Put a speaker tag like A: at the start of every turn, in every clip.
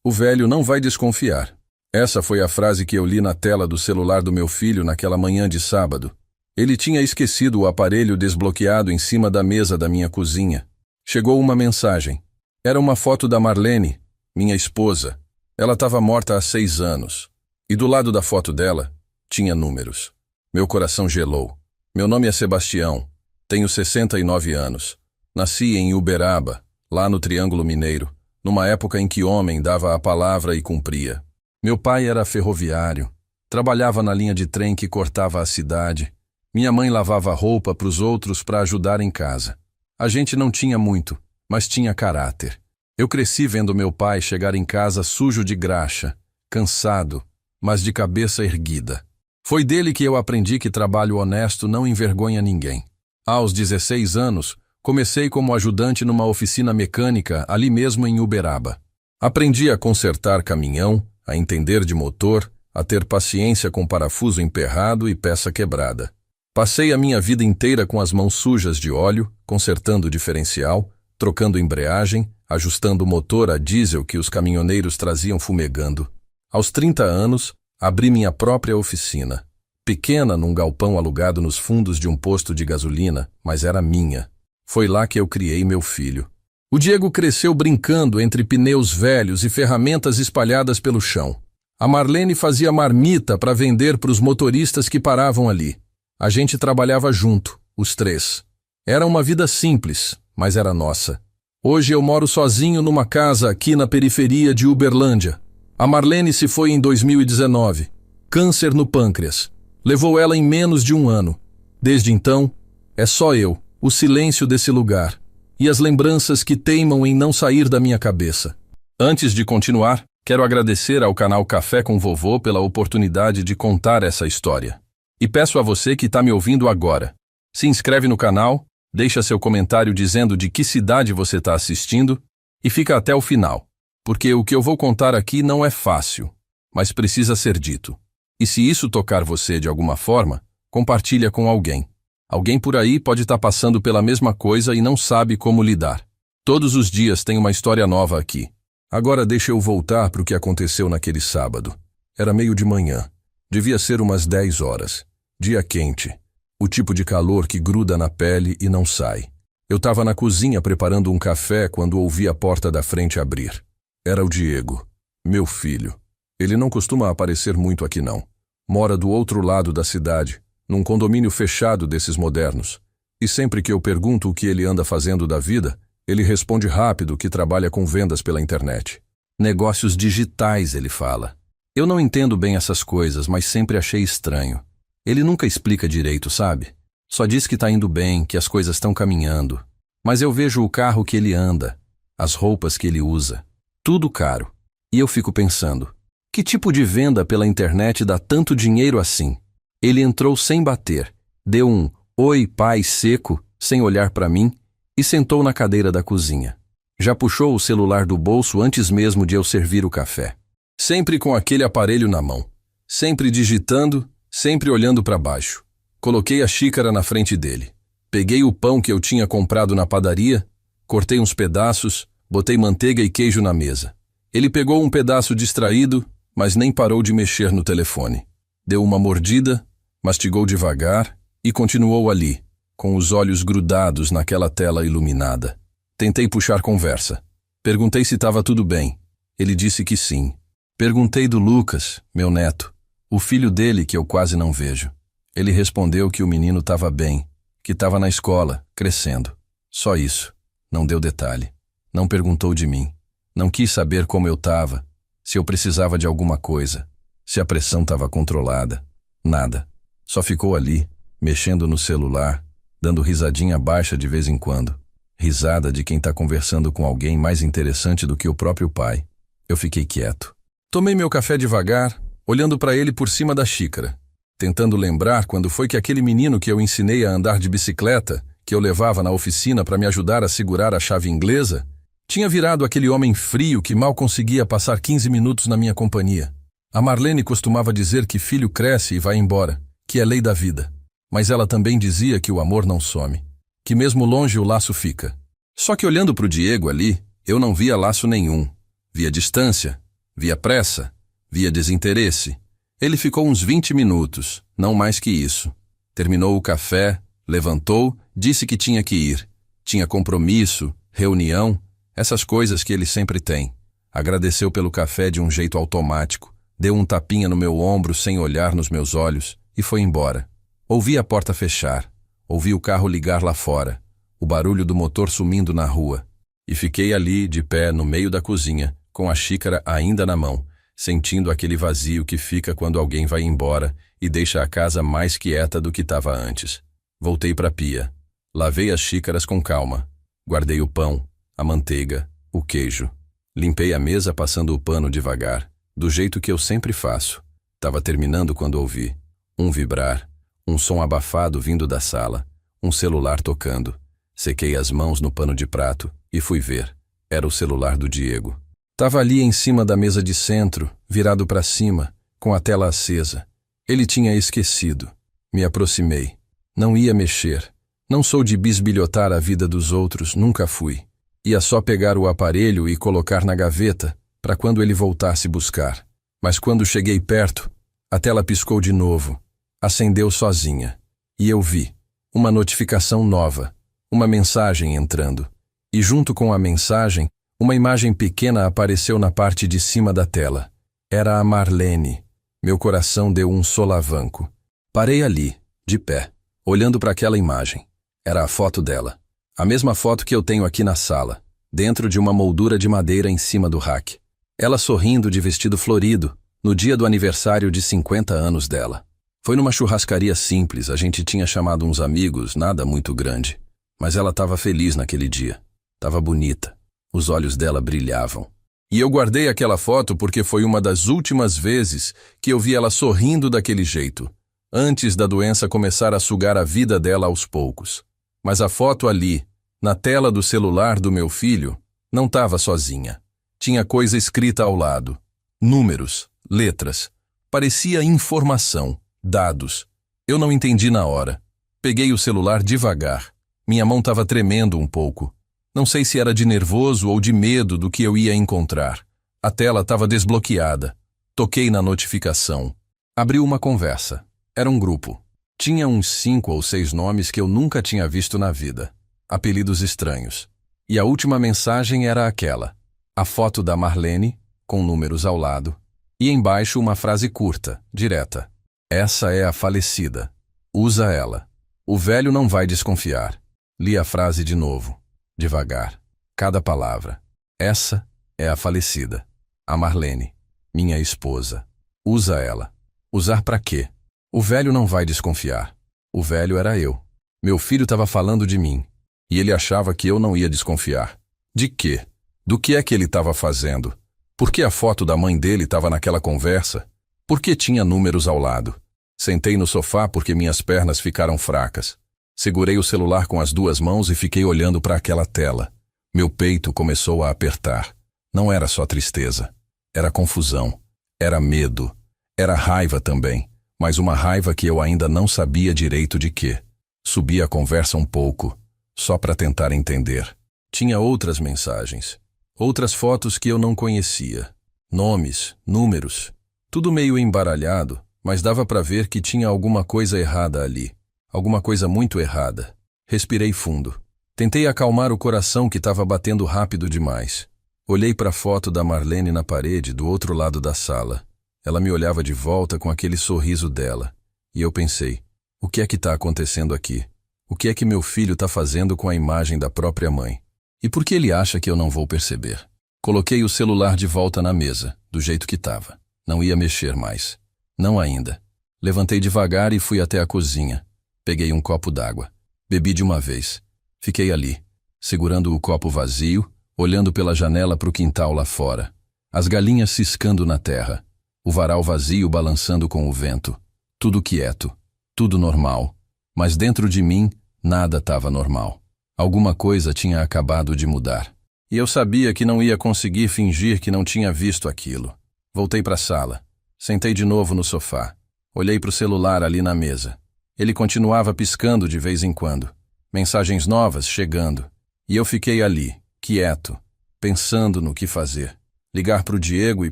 A: O velho não vai desconfiar. Essa foi a frase que eu li na tela do celular do meu filho naquela manhã de sábado. Ele tinha esquecido o aparelho desbloqueado em cima da mesa da minha cozinha. Chegou uma mensagem. Era uma foto da Marlene, minha esposa. Ela estava morta há 6 anos. E do lado da foto dela, tinha números. Meu coração gelou. Meu nome é Sebastião. Tenho 69 anos. Nasci em Uberaba, lá no Triângulo Mineiro, numa época em que homem dava a palavra e cumpria. Meu pai era ferroviário. Trabalhava na linha de trem que cortava a cidade. Minha mãe lavava roupa para os outros para ajudar em casa. A gente não tinha muito, mas tinha caráter. Eu cresci vendo meu pai chegar em casa sujo de graxa, cansado, mas de cabeça erguida. Foi dele que eu aprendi que trabalho honesto não envergonha ninguém. Aos 16 anos, comecei como ajudante numa oficina mecânica ali mesmo em Uberaba. Aprendi a consertar caminhão, a entender de motor, a ter paciência com parafuso emperrado e peça quebrada. Passei a minha vida inteira com as mãos sujas de óleo, consertando o diferencial, trocando embreagem, ajustando o motor a diesel que os caminhoneiros traziam fumegando. Aos 30 anos, abri minha própria oficina. Pequena num galpão alugado nos fundos de um posto de gasolina, mas era minha. Foi lá que eu criei meu filho. O Diego cresceu brincando entre pneus velhos e ferramentas espalhadas pelo chão. A Marlene fazia marmita para vender para os motoristas que paravam ali. A gente trabalhava junto, os 3. Era uma vida simples, mas era nossa. Hoje eu moro sozinho numa casa aqui na periferia de Uberlândia. A Marlene se foi em 2019. Câncer no pâncreas. Levou ela em menos de 1 ano. Desde então, é só eu, o silêncio desse lugar e as lembranças que teimam em não sair da minha cabeça. Antes de continuar, quero agradecer ao canal Café com Vovô pela oportunidade de contar essa história. E peço a você que está me ouvindo agora, se inscreve no canal, deixa seu comentário dizendo de que cidade você está assistindo e fica até o final, porque o que eu vou contar aqui não é fácil, mas precisa ser dito. E se isso tocar você de alguma forma, compartilha com alguém. Alguém por aí pode estar passando pela mesma coisa e não sabe como lidar. Todos os dias tem uma história nova aqui. Agora deixa eu voltar para o que aconteceu naquele sábado. Era meio de manhã. Devia ser umas 10 horas. Dia quente. O tipo de calor que gruda na pele e não sai. Eu estava na cozinha preparando um café quando ouvi a porta da frente abrir. Era o Diego, meu filho. Ele não costuma aparecer muito aqui não. Mora do outro lado da cidade, num condomínio fechado desses modernos. E sempre que eu pergunto o que ele anda fazendo da vida, ele responde rápido que trabalha com vendas pela internet. Negócios digitais, ele fala. Eu não entendo bem essas coisas, mas sempre achei estranho. Ele nunca explica direito, sabe? Só diz que tá indo bem, que as coisas estão caminhando. Mas eu vejo o carro que ele anda, as roupas que ele usa. Tudo caro. E eu fico pensando, que tipo de venda pela internet dá tanto dinheiro assim? Ele entrou sem bater, deu um "Oi, pai" seco, sem olhar para mim, e sentou na cadeira da cozinha. Já puxou o celular do bolso antes mesmo de eu servir o café. Sempre com aquele aparelho na mão. Sempre digitando, sempre olhando para baixo. Coloquei a xícara na frente dele. Peguei o pão que eu tinha comprado na padaria, cortei uns pedaços, botei manteiga e queijo na mesa. Ele pegou um pedaço distraído, mas nem parou de mexer no telefone. Deu uma mordida, mastigou devagar e continuou ali, com os olhos grudados naquela tela iluminada. Tentei puxar conversa. Perguntei se estava tudo bem. Ele disse que sim. Perguntei do Lucas, meu neto, o filho dele que eu quase não vejo. Ele respondeu que o menino estava bem, que estava na escola, crescendo. Só isso. Não deu detalhe. Não perguntou de mim. Não quis saber como eu estava, se eu precisava de alguma coisa, se a pressão estava controlada. Nada. Só ficou ali, mexendo no celular, dando risadinha baixa de vez em quando. Risada de quem está conversando com alguém mais interessante do que o próprio pai. Eu fiquei quieto. Tomei meu café devagar, olhando para ele por cima da xícara, tentando lembrar quando foi que aquele menino que eu ensinei a andar de bicicleta, que eu levava na oficina para me ajudar a segurar a chave inglesa, tinha virado aquele homem frio que mal conseguia passar 15 minutos na minha companhia. A Marlene costumava dizer que filho cresce e vai embora, que é lei da vida. Mas ela também dizia que o amor não some, que mesmo longe o laço fica. Só que olhando para o Diego ali, eu não via laço nenhum. Via distância, Via pressa, via desinteresse. Ele ficou uns 20 minutos, não mais que isso. Terminou o café, levantou, disse que tinha que ir. Tinha compromisso, reunião, essas coisas que ele sempre tem. Agradeceu pelo café de um jeito automático, deu um tapinha no meu ombro sem olhar nos meus olhos e foi embora. Ouvi a porta fechar, ouvi o carro ligar lá fora, o barulho do motor sumindo na rua. E fiquei ali, de pé, no meio da cozinha, com a xícara ainda na mão, sentindo aquele vazio que fica quando alguém vai embora e deixa a casa mais quieta do que estava antes. Voltei para a pia. Lavei as xícaras com calma. Guardei o pão, a manteiga, o queijo. Limpei a mesa passando o pano devagar, do jeito que eu sempre faço. Estava terminando quando ouvi um vibrar, um som abafado vindo da sala, um celular tocando. Sequei as mãos no pano de prato e fui ver. Era o celular do Diego. Estava ali em cima da mesa de centro, virado para cima, com a tela acesa. Ele tinha esquecido. Me aproximei. Não ia mexer. Não sou de bisbilhotar a vida dos outros, nunca fui. Ia só pegar o aparelho e colocar na gaveta, para quando ele voltasse buscar. Mas quando cheguei perto, a tela piscou de novo. Acendeu sozinha. E eu vi uma notificação nova, uma mensagem entrando. E junto com a mensagem, uma imagem pequena apareceu na parte de cima da tela. Era a Marlene. Meu coração deu um solavanco. Parei ali, de pé, olhando para aquela imagem. Era a foto dela. A mesma foto que eu tenho aqui na sala, dentro de uma moldura de madeira em cima do rack. Ela sorrindo de vestido florido, no dia do aniversário de 50 anos dela. Foi numa churrascaria simples, a gente tinha chamado uns amigos, nada muito grande. Mas ela estava feliz naquele dia. Estava bonita. Os olhos dela brilhavam. E eu guardei aquela foto porque foi uma das últimas vezes que eu vi ela sorrindo daquele jeito, antes da doença começar a sugar a vida dela aos poucos. Mas a foto ali, na tela do celular do meu filho, não estava sozinha. Tinha coisa escrita ao lado. Números, letras. Parecia informação, dados. Eu não entendi na hora. Peguei o celular devagar. Minha mão estava tremendo um pouco. Não sei se era de nervoso ou de medo do que eu ia encontrar. A tela estava desbloqueada. Toquei na notificação. Abriu uma conversa. Era um grupo. Tinha uns 5 ou 6 nomes que eu nunca tinha visto na vida. Apelidos estranhos. E a última mensagem era aquela. A foto da Marlene, com números ao lado. E embaixo uma frase curta, direta. Essa é a falecida. Usa ela. O velho não vai desconfiar. Li a frase de novo. Devagar. Cada palavra. Essa é a falecida. A Marlene. Minha esposa. Usa ela. Usar para quê? O velho não vai desconfiar. O velho era eu. Meu filho estava falando de mim. E ele achava que eu não ia desconfiar. De quê? Do que é que ele estava fazendo? Por que a foto da mãe dele estava naquela conversa? Por que tinha números ao lado? Sentei no sofá porque minhas pernas ficaram fracas. Segurei o celular com as 2 mãos e fiquei olhando para aquela tela. Meu peito começou a apertar. Não era só tristeza. Era confusão. Era medo. Era raiva também. Mas uma raiva que eu ainda não sabia direito de quê. Subi a conversa um pouco, só para tentar entender. Tinha outras mensagens. Outras fotos que eu não conhecia. Nomes, números. Tudo meio embaralhado, mas dava para ver que tinha alguma coisa errada ali. Alguma coisa muito errada. Respirei fundo. Tentei acalmar o coração que estava batendo rápido demais. Olhei para a foto da Marlene na parede do outro lado da sala. Ela me olhava de volta com aquele sorriso dela. E eu pensei, o que é que está acontecendo aqui? O que é que meu filho está fazendo com a imagem da própria mãe? E por que ele acha que eu não vou perceber? Coloquei o celular de volta na mesa, do jeito que estava. Não ia mexer mais. Não ainda. Levantei devagar e fui até a cozinha. Peguei um copo d'água. Bebi de uma vez. Fiquei ali, segurando o copo vazio, olhando pela janela para o quintal lá fora. As galinhas ciscando na terra. O varal vazio balançando com o vento. Tudo quieto. Tudo normal. Mas dentro de mim, nada estava normal. Alguma coisa tinha acabado de mudar. E eu sabia que não ia conseguir fingir que não tinha visto aquilo. Voltei para a sala. Sentei de novo no sofá. Olhei para o celular ali na mesa. Ele continuava piscando de vez em quando. Mensagens novas chegando. E eu fiquei ali, quieto, pensando no que fazer. Ligar para o Diego e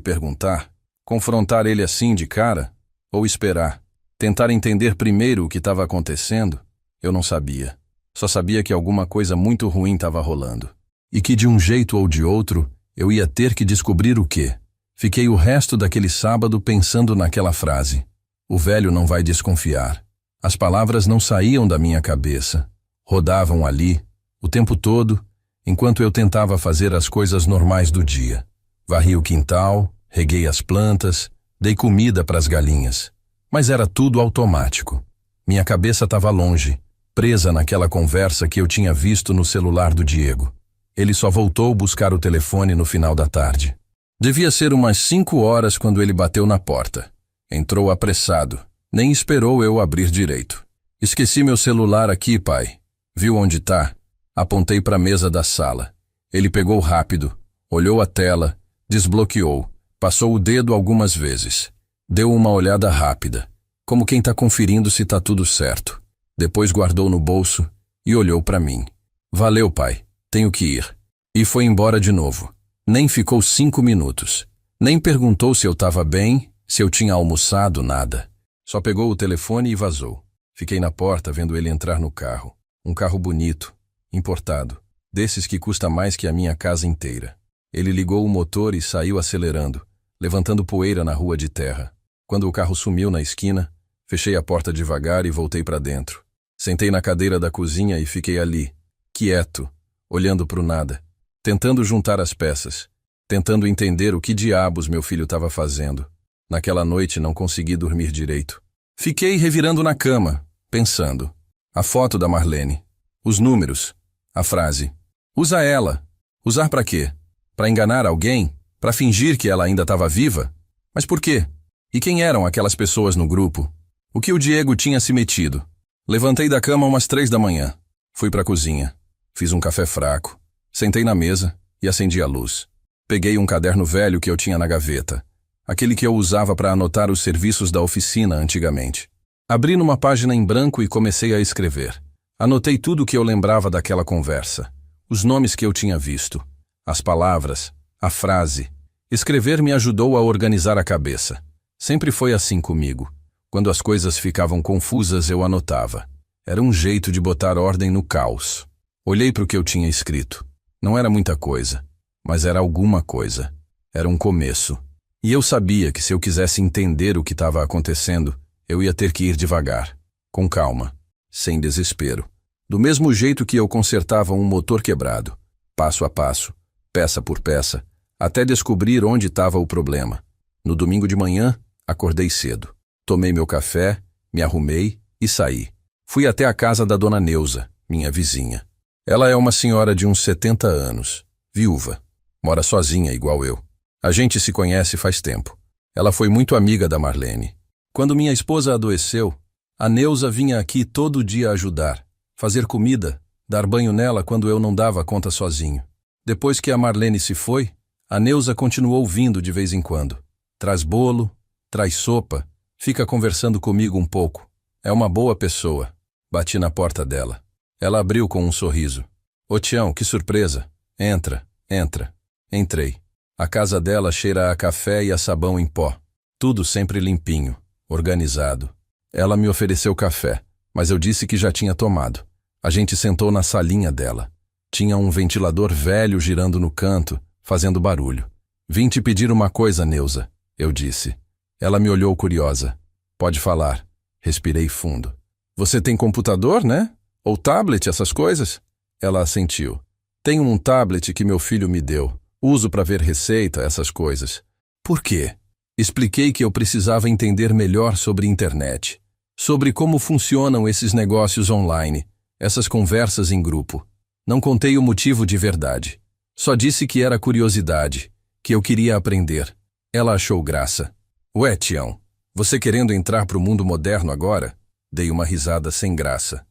A: perguntar? Confrontar ele assim de cara? Ou esperar? Tentar entender primeiro o que estava acontecendo? Eu não sabia. Só sabia que alguma coisa muito ruim estava rolando. E que de um jeito ou de outro, eu ia ter que descobrir o quê. Fiquei o resto daquele sábado pensando naquela frase. O velho não vai desconfiar. As palavras não saíam da minha cabeça. Rodavam ali, o tempo todo, enquanto eu tentava fazer as coisas normais do dia. Varri o quintal, reguei as plantas, dei comida para as galinhas. Mas era tudo automático. Minha cabeça estava longe, presa naquela conversa que eu tinha visto no celular do Diego. Ele só voltou buscar o telefone no final da tarde. Devia ser umas 5 horas quando ele bateu na porta. Entrou apressado. Nem esperou eu abrir direito. Esqueci meu celular aqui, pai. Viu onde tá? Apontei para a mesa da sala. Ele pegou rápido, olhou a tela, desbloqueou, passou o dedo algumas vezes. Deu uma olhada rápida, como quem tá conferindo se tá tudo certo. Depois guardou no bolso e olhou para mim. Valeu, pai. Tenho que ir. E foi embora de novo. Nem ficou 5 minutos. Nem perguntou se eu estava bem, se eu tinha almoçado, nada. Só pegou o telefone e vazou. Fiquei na porta vendo ele entrar no carro. Um carro bonito, importado, desses que custa mais que a minha casa inteira. Ele ligou o motor e saiu acelerando, levantando poeira na rua de terra. Quando o carro sumiu na esquina, fechei a porta devagar e voltei para dentro. Sentei na cadeira da cozinha e fiquei ali, quieto, olhando para o nada, tentando juntar as peças, tentando entender o que diabos meu filho estava fazendo. Naquela noite não consegui dormir direito. Fiquei revirando na cama, pensando. A foto da Marlene, os números, a frase. Usa ela. Usar para quê? Para enganar alguém? Para fingir que ela ainda estava viva? Mas por quê? E quem eram aquelas pessoas no grupo? O que o Diego tinha se metido? Levantei da cama umas 3 da manhã. Fui para a cozinha. Fiz um café fraco. Sentei na mesa e acendi a luz. Peguei um caderno velho que eu tinha na gaveta. Aquele que eu usava para anotar os serviços da oficina antigamente. Abri numa página em branco e comecei a escrever. Anotei tudo o que eu lembrava daquela conversa. Os nomes que eu tinha visto. As palavras. A frase. Escrever me ajudou a organizar a cabeça. Sempre foi assim comigo. Quando as coisas ficavam confusas, eu anotava. Era um jeito de botar ordem no caos. Olhei para o que eu tinha escrito. Não era muita coisa, mas era alguma coisa. Era um começo. E eu sabia que se eu quisesse entender o que estava acontecendo, eu ia ter que ir devagar, com calma, sem desespero. Do mesmo jeito que eu consertava um motor quebrado, passo a passo, peça por peça, até descobrir onde estava o problema. No domingo de manhã, acordei cedo. Tomei meu café, me arrumei e saí. Fui até a casa da dona Neuza, minha vizinha. Ela é uma senhora de uns 70 anos, viúva. Mora sozinha, igual eu. A gente se conhece faz tempo. Ela foi muito amiga da Marlene. Quando minha esposa adoeceu, a Neuza vinha aqui todo dia ajudar, fazer comida, dar banho nela quando eu não dava conta sozinho. Depois que a Marlene se foi, a Neuza continuou vindo de vez em quando. Traz bolo, traz sopa, fica conversando comigo um pouco. É uma boa pessoa. Bati na porta dela. Ela abriu com um sorriso. Ô Tião, que surpresa. Entra, entra. Entrei. A casa dela cheira a café e a sabão em pó. Tudo sempre limpinho, organizado. Ela me ofereceu café, mas eu disse que já tinha tomado. A gente sentou na salinha dela. Tinha um ventilador velho girando no canto, fazendo barulho. Vim te pedir uma coisa, Neuza, eu disse. Ela me olhou curiosa. Pode falar. Respirei fundo. Você tem computador, né? Ou tablet, essas coisas? Ela assentiu. Tenho um tablet que meu filho me deu. Uso para ver receita, essas coisas. Por quê? Expliquei que eu precisava entender melhor sobre internet. Sobre como funcionam esses negócios online, essas conversas em grupo. Não contei o motivo de verdade. Só disse que era curiosidade, que eu queria aprender. Ela achou graça. Ué, Tião, você querendo entrar pro mundo moderno agora? Dei uma risada sem graça.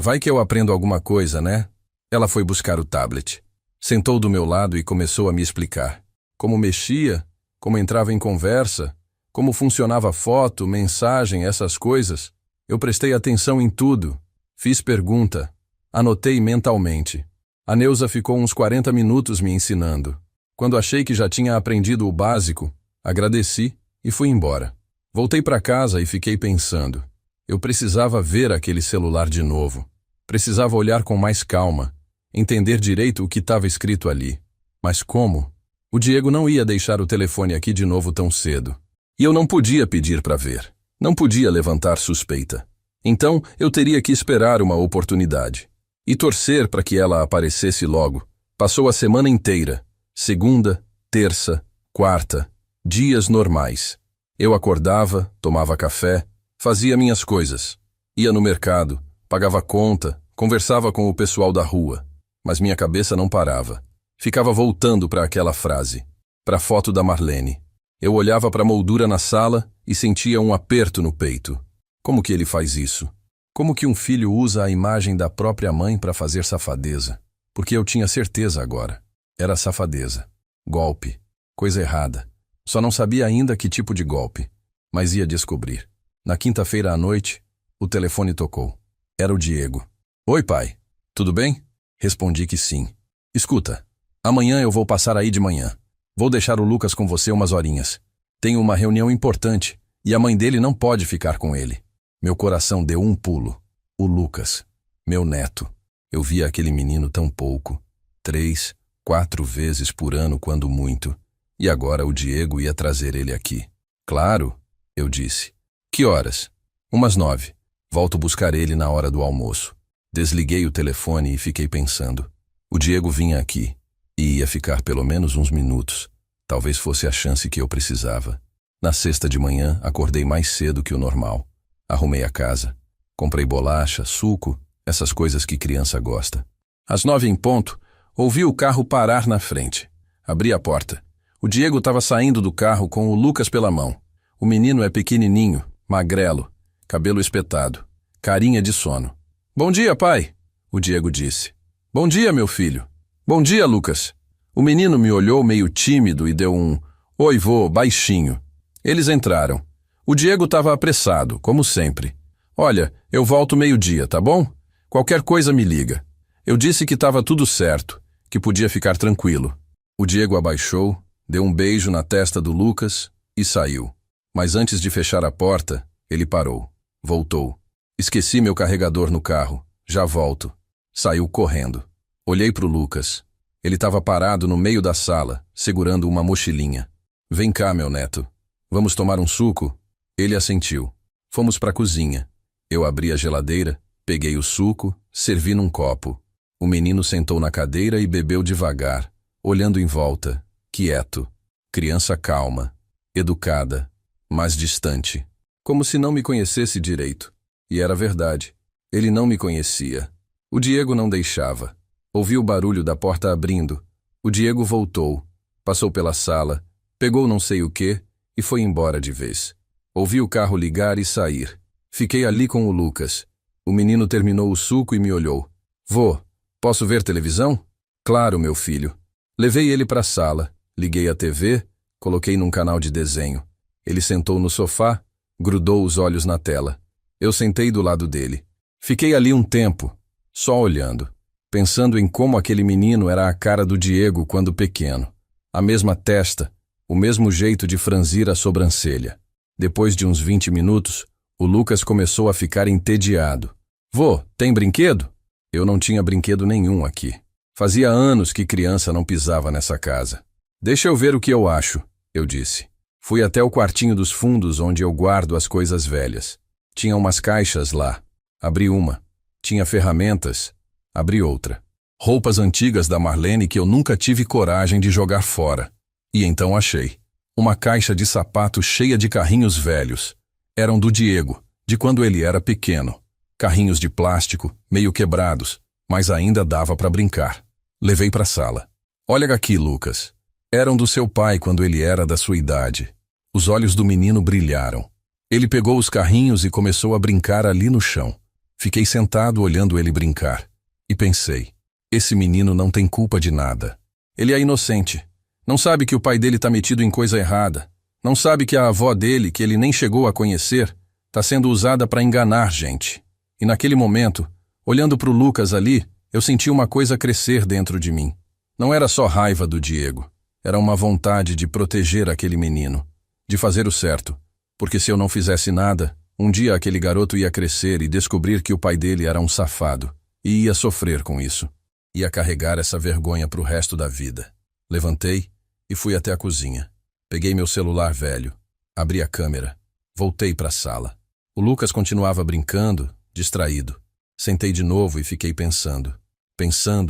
A: Vai que eu aprendo alguma coisa, né? Ela foi buscar o tablet. Sentou do meu lado e começou a me explicar. Como mexia, como entrava em conversa, como funcionava foto, mensagem, essas coisas. Eu prestei atenção em tudo. Fiz pergunta. Anotei mentalmente. A Neuza ficou uns 40 minutos me ensinando. Quando achei que já tinha aprendido o básico, agradeci e fui embora. Voltei para casa e fiquei pensando. Eu precisava ver aquele celular de novo. Precisava olhar com mais calma, entender direito o que estava escrito ali. Mas como? O Diego não ia deixar o telefone aqui de novo tão cedo. E eu não podia pedir para ver. Não podia levantar suspeita. Então, eu teria que esperar uma oportunidade. E torcer para que ela aparecesse logo. Passou a semana inteira. Segunda, terça, quarta. Dias normais. Eu acordava, tomava café, fazia minhas coisas. Ia no mercado, pagava conta, conversava com o pessoal da rua. Mas minha cabeça não parava. Ficava voltando para aquela frase. Para a foto da Marlene. Eu olhava para a moldura na sala e sentia um aperto no peito. Como que ele faz isso? Como que um filho usa a imagem da própria mãe para fazer safadeza? Porque eu tinha certeza agora. Era safadeza. Golpe. Coisa errada. Só não sabia ainda que tipo de golpe. Mas ia descobrir. Na quinta-feira à noite, o telefone tocou. Era o Diego. Oi, pai. Tudo bem? Respondi que sim. Escuta, amanhã eu vou passar aí de manhã. Vou deixar o Lucas com você umas horinhas. Tenho uma reunião importante e a mãe dele não pode ficar com ele. Meu coração deu um pulo. O Lucas, meu neto. Eu via aquele menino tão pouco. 3, 4 vezes por ano, quando muito. E agora o Diego ia trazer ele aqui. Claro, eu disse. Que horas? Umas 9. Volto buscar ele na hora do almoço. Desliguei o telefone e fiquei pensando. O Diego vinha aqui. E ia ficar pelo menos uns minutos. Talvez fosse a chance que eu precisava. Na sexta de manhã, acordei mais cedo que o normal. Arrumei a casa. Comprei bolacha, suco, essas coisas que criança gosta. Às 9 em ponto, ouvi o carro parar na frente. Abri a porta. O Diego estava saindo do carro com o Lucas pela mão. O menino é pequenininho, magrelo, cabelo espetado, carinha de sono. Bom dia, pai, o Diego disse. Bom dia, meu filho. Bom dia, Lucas. O menino me olhou meio tímido e deu um oi, vô, baixinho. Eles entraram. O Diego estava apressado, como sempre. Olha, eu volto meio-dia, tá bom? Qualquer coisa me liga. Eu disse que estava tudo certo, que podia ficar tranquilo. O Diego abaixou, deu um beijo na testa do Lucas e saiu. Mas antes de fechar a porta, ele parou. Voltou. Esqueci meu carregador no carro. Já volto. Saiu correndo. Olhei para o Lucas. Ele estava parado no meio da sala, segurando uma mochilinha. Vem cá, meu neto. Vamos tomar um suco? Ele assentiu. Fomos para a cozinha. Eu abri a geladeira, peguei o suco, servi num copo. O menino sentou na cadeira e bebeu devagar, olhando em volta, quieto. Criança calma, educada, mas distante. Como se não me conhecesse direito. E era verdade. Ele não me conhecia. O Diego não deixava. Ouvi o barulho da porta abrindo. O Diego voltou, passou pela sala, pegou não sei o quê e foi embora de vez. Ouvi o carro ligar e sair. Fiquei ali com o Lucas. O menino terminou o suco e me olhou. Vô, posso ver televisão? Claro, meu filho. Levei ele para a sala, liguei a TV, coloquei num canal de desenho. Ele sentou no sofá, grudou os olhos na tela. Eu sentei do lado dele. Fiquei ali um tempo, só olhando. Pensando em como aquele menino era a cara do Diego quando pequeno. A mesma testa, o mesmo jeito de franzir a sobrancelha. Depois de uns 20 minutos, o Lucas começou a ficar entediado. Vô, tem brinquedo? Eu não tinha brinquedo nenhum aqui. Fazia anos que criança não pisava nessa casa. Deixa eu ver o que eu acho, eu disse. Fui até o quartinho dos fundos onde eu guardo as coisas velhas. Tinha umas caixas lá. Abri uma. Tinha ferramentas. Abri outra. Roupas antigas da Marlene que eu nunca tive coragem de jogar fora. E então achei. Uma caixa de sapato cheia de carrinhos velhos. Eram do Diego, de quando ele era pequeno. Carrinhos de plástico, meio quebrados, mas ainda dava para brincar. Levei para a sala. Olha aqui, Lucas. Eram do seu pai quando ele era da sua idade. Os olhos do menino brilharam. Ele pegou os carrinhos e começou a brincar ali no chão. Fiquei sentado olhando ele brincar. E pensei, esse menino não tem culpa de nada. Ele é inocente. Não sabe que o pai dele está metido em coisa errada. Não sabe que a avó dele, que ele nem chegou a conhecer, está sendo usada para enganar gente. E naquele momento, olhando para o Lucas ali, eu senti uma coisa crescer dentro de mim. Não era só raiva do Diego. Era uma vontade de proteger aquele menino, de fazer o certo, porque se eu não fizesse nada, um dia aquele garoto ia crescer e descobrir que o pai dele era um safado, e ia sofrer com isso. Ia carregar essa vergonha pro resto da vida. Levantei e fui até a cozinha. Peguei meu celular velho, abri a câmera, voltei para a sala. O Lucas continuava brincando, distraído. Sentei de novo e fiquei pensando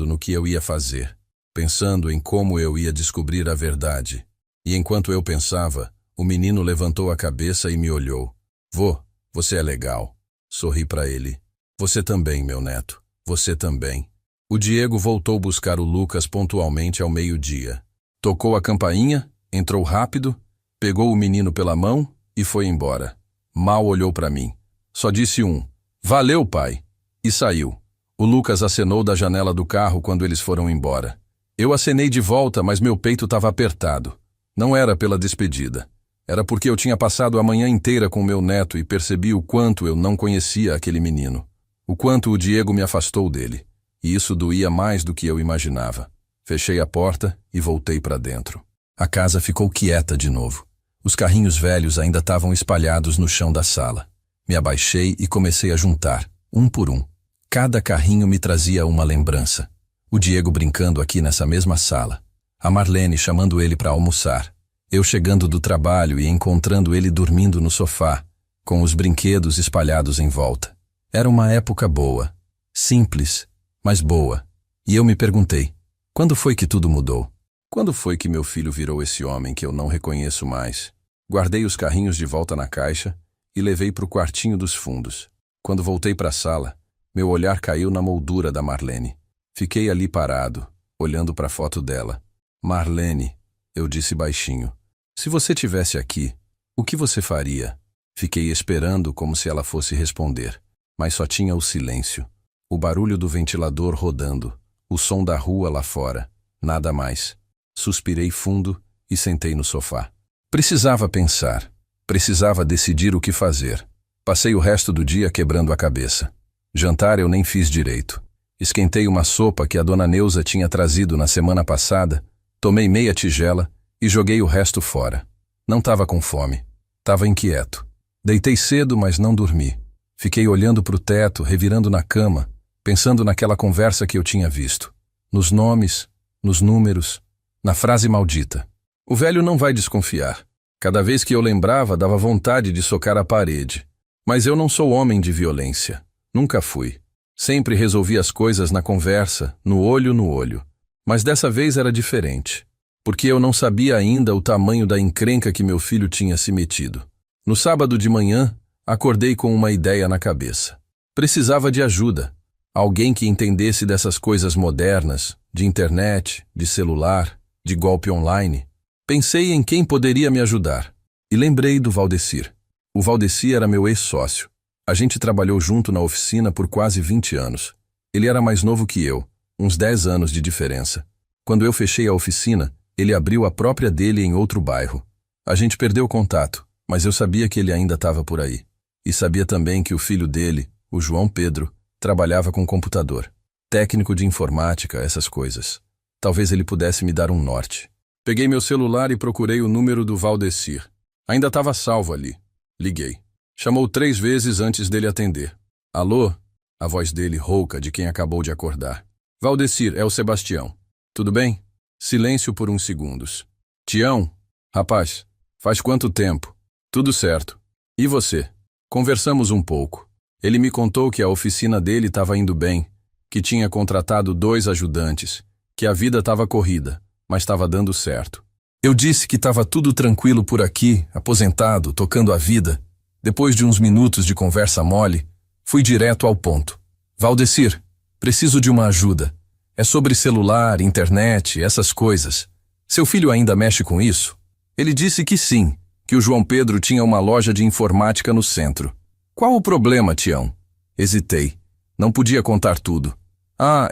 A: no que eu ia fazer, pensando em como eu ia descobrir a verdade. E enquanto eu pensava, o menino levantou a cabeça e me olhou. Vô, você é legal. Sorri para ele. Você também, meu neto. Você também. O Diego voltou buscar o Lucas pontualmente ao meio-dia. Tocou a campainha, entrou rápido, pegou o menino pela mão e foi embora. Mal olhou para mim. Só disse "Valeu, pai", e saiu. O Lucas acenou da janela do carro quando eles foram embora. Eu acenei de volta, mas meu peito estava apertado. Não era pela despedida. Era porque eu tinha passado a manhã inteira com meu neto e percebi o quanto eu não conhecia aquele menino. O quanto o Diego me afastou dele. E isso doía mais do que eu imaginava. Fechei a porta e voltei para dentro. A casa ficou quieta de novo. Os carrinhos velhos ainda estavam espalhados no chão da sala. Me abaixei e comecei a juntar, um por um. Cada carrinho me trazia uma lembrança. O Diego brincando aqui nessa mesma sala. A Marlene chamando ele para almoçar. Eu chegando do trabalho e encontrando ele dormindo no sofá, com os brinquedos espalhados em volta. Era uma época boa. Simples, mas boa. E eu me perguntei, quando foi que tudo mudou? Quando foi que meu filho virou esse homem que eu não reconheço mais? Guardei os carrinhos de volta na caixa e levei para o quartinho dos fundos. Quando voltei para a sala, meu olhar caiu na moldura da Marlene. Fiquei ali parado, olhando para a foto dela. Marlene, eu disse baixinho, se você tivesse aqui, o que você faria? Fiquei esperando como se ela fosse responder, mas só tinha o silêncio, o barulho do ventilador rodando, o som da rua lá fora, nada mais. Suspirei fundo e sentei no sofá. Precisava pensar, precisava decidir o que fazer. Passei o resto do dia quebrando a cabeça. Jantar eu nem fiz direito. Esquentei uma sopa que a dona Neuza tinha trazido na semana passada, tomei meia tigela e joguei o resto fora. Não estava com fome. Estava inquieto. Deitei cedo, mas não dormi. Fiquei olhando para o teto, revirando na cama, pensando naquela conversa que eu tinha visto. Nos nomes, nos números, na frase maldita. O velho não vai desconfiar. Cada vez que eu lembrava, dava vontade de socar a parede. Mas eu não sou homem de violência. Nunca fui. Sempre resolvi as coisas na conversa, no olho. Mas dessa vez era diferente. Porque eu não sabia ainda o tamanho da encrenca que meu filho tinha se metido. No sábado de manhã, acordei com uma ideia na cabeça. Precisava de ajuda. Alguém que entendesse dessas coisas modernas, de internet, de celular, de golpe online. Pensei em quem poderia me ajudar. E lembrei do Valdecir. O Valdecir era meu ex-sócio. A gente trabalhou junto na oficina por quase 20 anos. Ele era mais novo que eu, uns 10 anos de diferença. Quando eu fechei a oficina, ele abriu a própria dele em outro bairro. A gente perdeu contato, mas eu sabia que ele ainda estava por aí. E sabia também que o filho dele, o João Pedro, trabalhava com computador. Técnico de informática, essas coisas. Talvez ele pudesse me dar um norte. Peguei meu celular e procurei o número do Valdecir. Ainda estava salvo ali. Liguei. Chamou 3 vezes antes dele atender. Alô? A voz dele rouca de quem acabou de acordar. Valdecir, é o Sebastião. Tudo bem? Silêncio por uns segundos. Tião? Rapaz, faz quanto tempo? Tudo certo. E você? Conversamos um pouco. Ele me contou que a oficina dele estava indo bem, que tinha contratado 2 ajudantes, que a vida estava corrida, mas estava dando certo. Eu disse que estava tudo tranquilo por aqui, aposentado, tocando a vida. Depois de uns minutos de conversa mole, fui direto ao ponto. Valdecir, preciso de uma ajuda. É sobre celular, internet, essas coisas. Seu filho ainda mexe com isso? Ele disse que sim, que o João Pedro tinha uma loja de informática no centro. Qual o problema, Tião? Hesitei. Não podia contar tudo.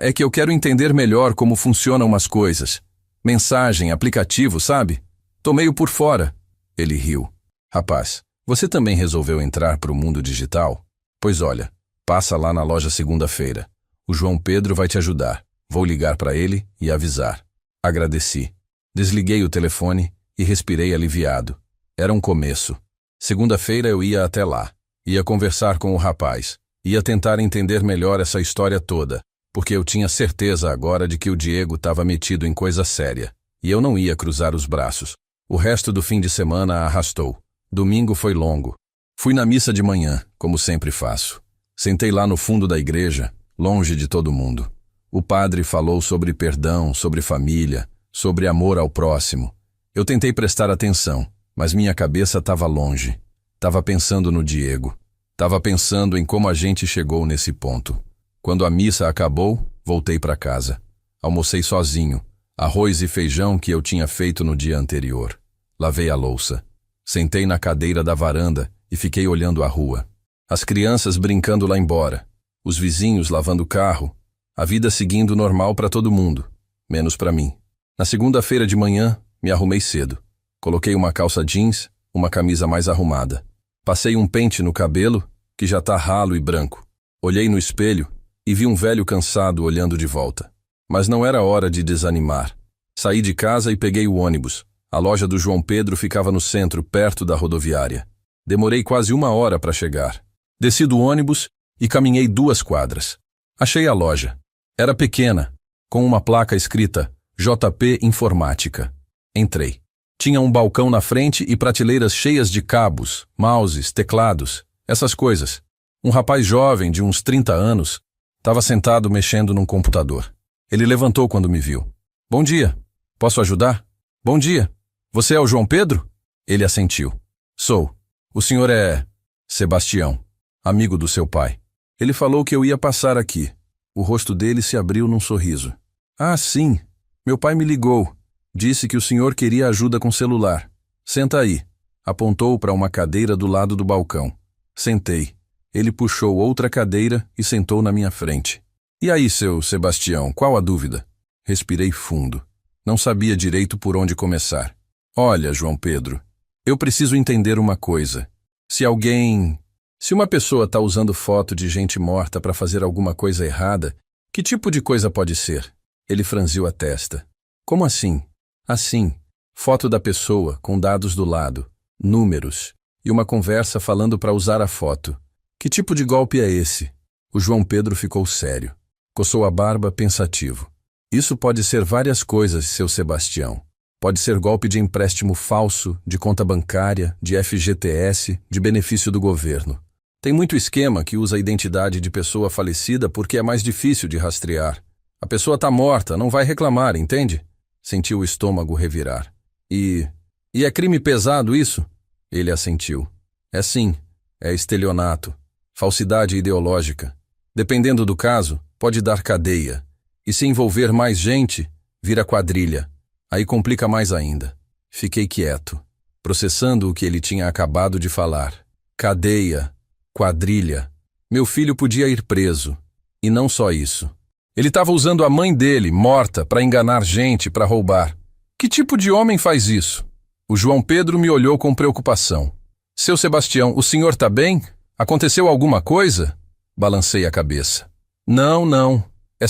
A: É que eu quero entender melhor como funcionam as coisas. Mensagem, aplicativo, sabe? Tô meio por fora. Ele riu. Rapaz, você também resolveu entrar para o mundo digital? Pois olha, passa lá na loja segunda-feira. O João Pedro vai te ajudar. Vou ligar para ele e avisar. Agradeci. Desliguei o telefone e respirei aliviado. Era um começo. Segunda-feira eu ia até lá. Ia conversar com o rapaz. Ia tentar entender melhor essa história toda, porque eu tinha certeza agora de que o Diego estava metido em coisa séria. E eu não ia cruzar os braços. O resto do fim de semana arrastou. Domingo foi longo. Fui na missa de manhã, como sempre faço. Sentei lá no fundo da igreja, longe de todo mundo. O padre falou sobre perdão, sobre família, sobre amor ao próximo. Eu tentei prestar atenção, mas minha cabeça estava longe. Estava pensando no Diego. Estava pensando em como a gente chegou nesse ponto. Quando a missa acabou, voltei para casa. Almocei sozinho, arroz e feijão que eu tinha feito no dia anterior. Lavei a louça. Sentei na cadeira da varanda e fiquei olhando a rua. As crianças brincando lá embora, os vizinhos lavando o carro, a vida seguindo normal para todo mundo, menos para mim. Na segunda-feira de manhã, me arrumei cedo. Coloquei uma calça jeans, uma camisa mais arrumada. Passei um pente no cabelo, que já tá ralo e branco. Olhei no espelho e vi um velho cansado olhando de volta. Mas não era hora de desanimar. Saí de casa e peguei o ônibus. A loja do João Pedro ficava no centro, perto da rodoviária. Demorei quase 1 hora para chegar. Desci do ônibus e caminhei 2 quadras. Achei a loja. Era pequena, com uma placa escrita JP Informática. Entrei. Tinha um balcão na frente e prateleiras cheias de cabos, mouses, teclados, essas coisas. Um rapaz jovem, de uns 30 anos, estava sentado mexendo num computador. Ele levantou quando me viu. Bom dia. Posso ajudar? Bom dia. Você é o João Pedro? Ele assentiu. Sou. O senhor é Sebastião, amigo do seu pai. Ele falou que eu ia passar aqui. O rosto dele se abriu num sorriso. Ah, sim. Meu pai me ligou. Disse que o senhor queria ajuda com celular. Senta aí. Apontou para uma cadeira do lado do balcão. Sentei. Ele puxou outra cadeira e sentou na minha frente. E aí, seu Sebastião, qual a dúvida? Respirei fundo. Não sabia direito por onde começar. Olha, João Pedro, eu preciso entender uma coisa. Se uma pessoa está usando foto de gente morta para fazer alguma coisa errada, que tipo de coisa pode ser? Ele franziu a testa. Como assim? Assim, foto da pessoa com dados do lado, números, e uma conversa falando para usar a foto. Que tipo de golpe é esse? O João Pedro ficou sério. Coçou a barba, pensativo. Isso pode ser várias coisas, seu Sebastião. Pode ser golpe de empréstimo falso, de conta bancária, de FGTS, de benefício do governo. Tem muito esquema que usa a identidade de pessoa falecida porque é mais difícil de rastrear. A pessoa está morta, não vai reclamar, entende? Sentiu o estômago revirar. E é crime pesado isso? Ele assentiu. É sim, é estelionato, falsidade ideológica. Dependendo do caso, pode dar cadeia. E se envolver mais gente, vira quadrilha. Aí complica mais ainda. Fiquei quieto, processando o que ele tinha acabado de falar. Cadeia, quadrilha. Meu filho podia ir preso. E não só isso. Ele estava usando a mãe dele, morta, para enganar gente, para roubar. Que tipo de homem faz isso? O João Pedro me olhou com preocupação. Seu Sebastião, o senhor está bem? Aconteceu alguma coisa? Balancei a cabeça. Não. É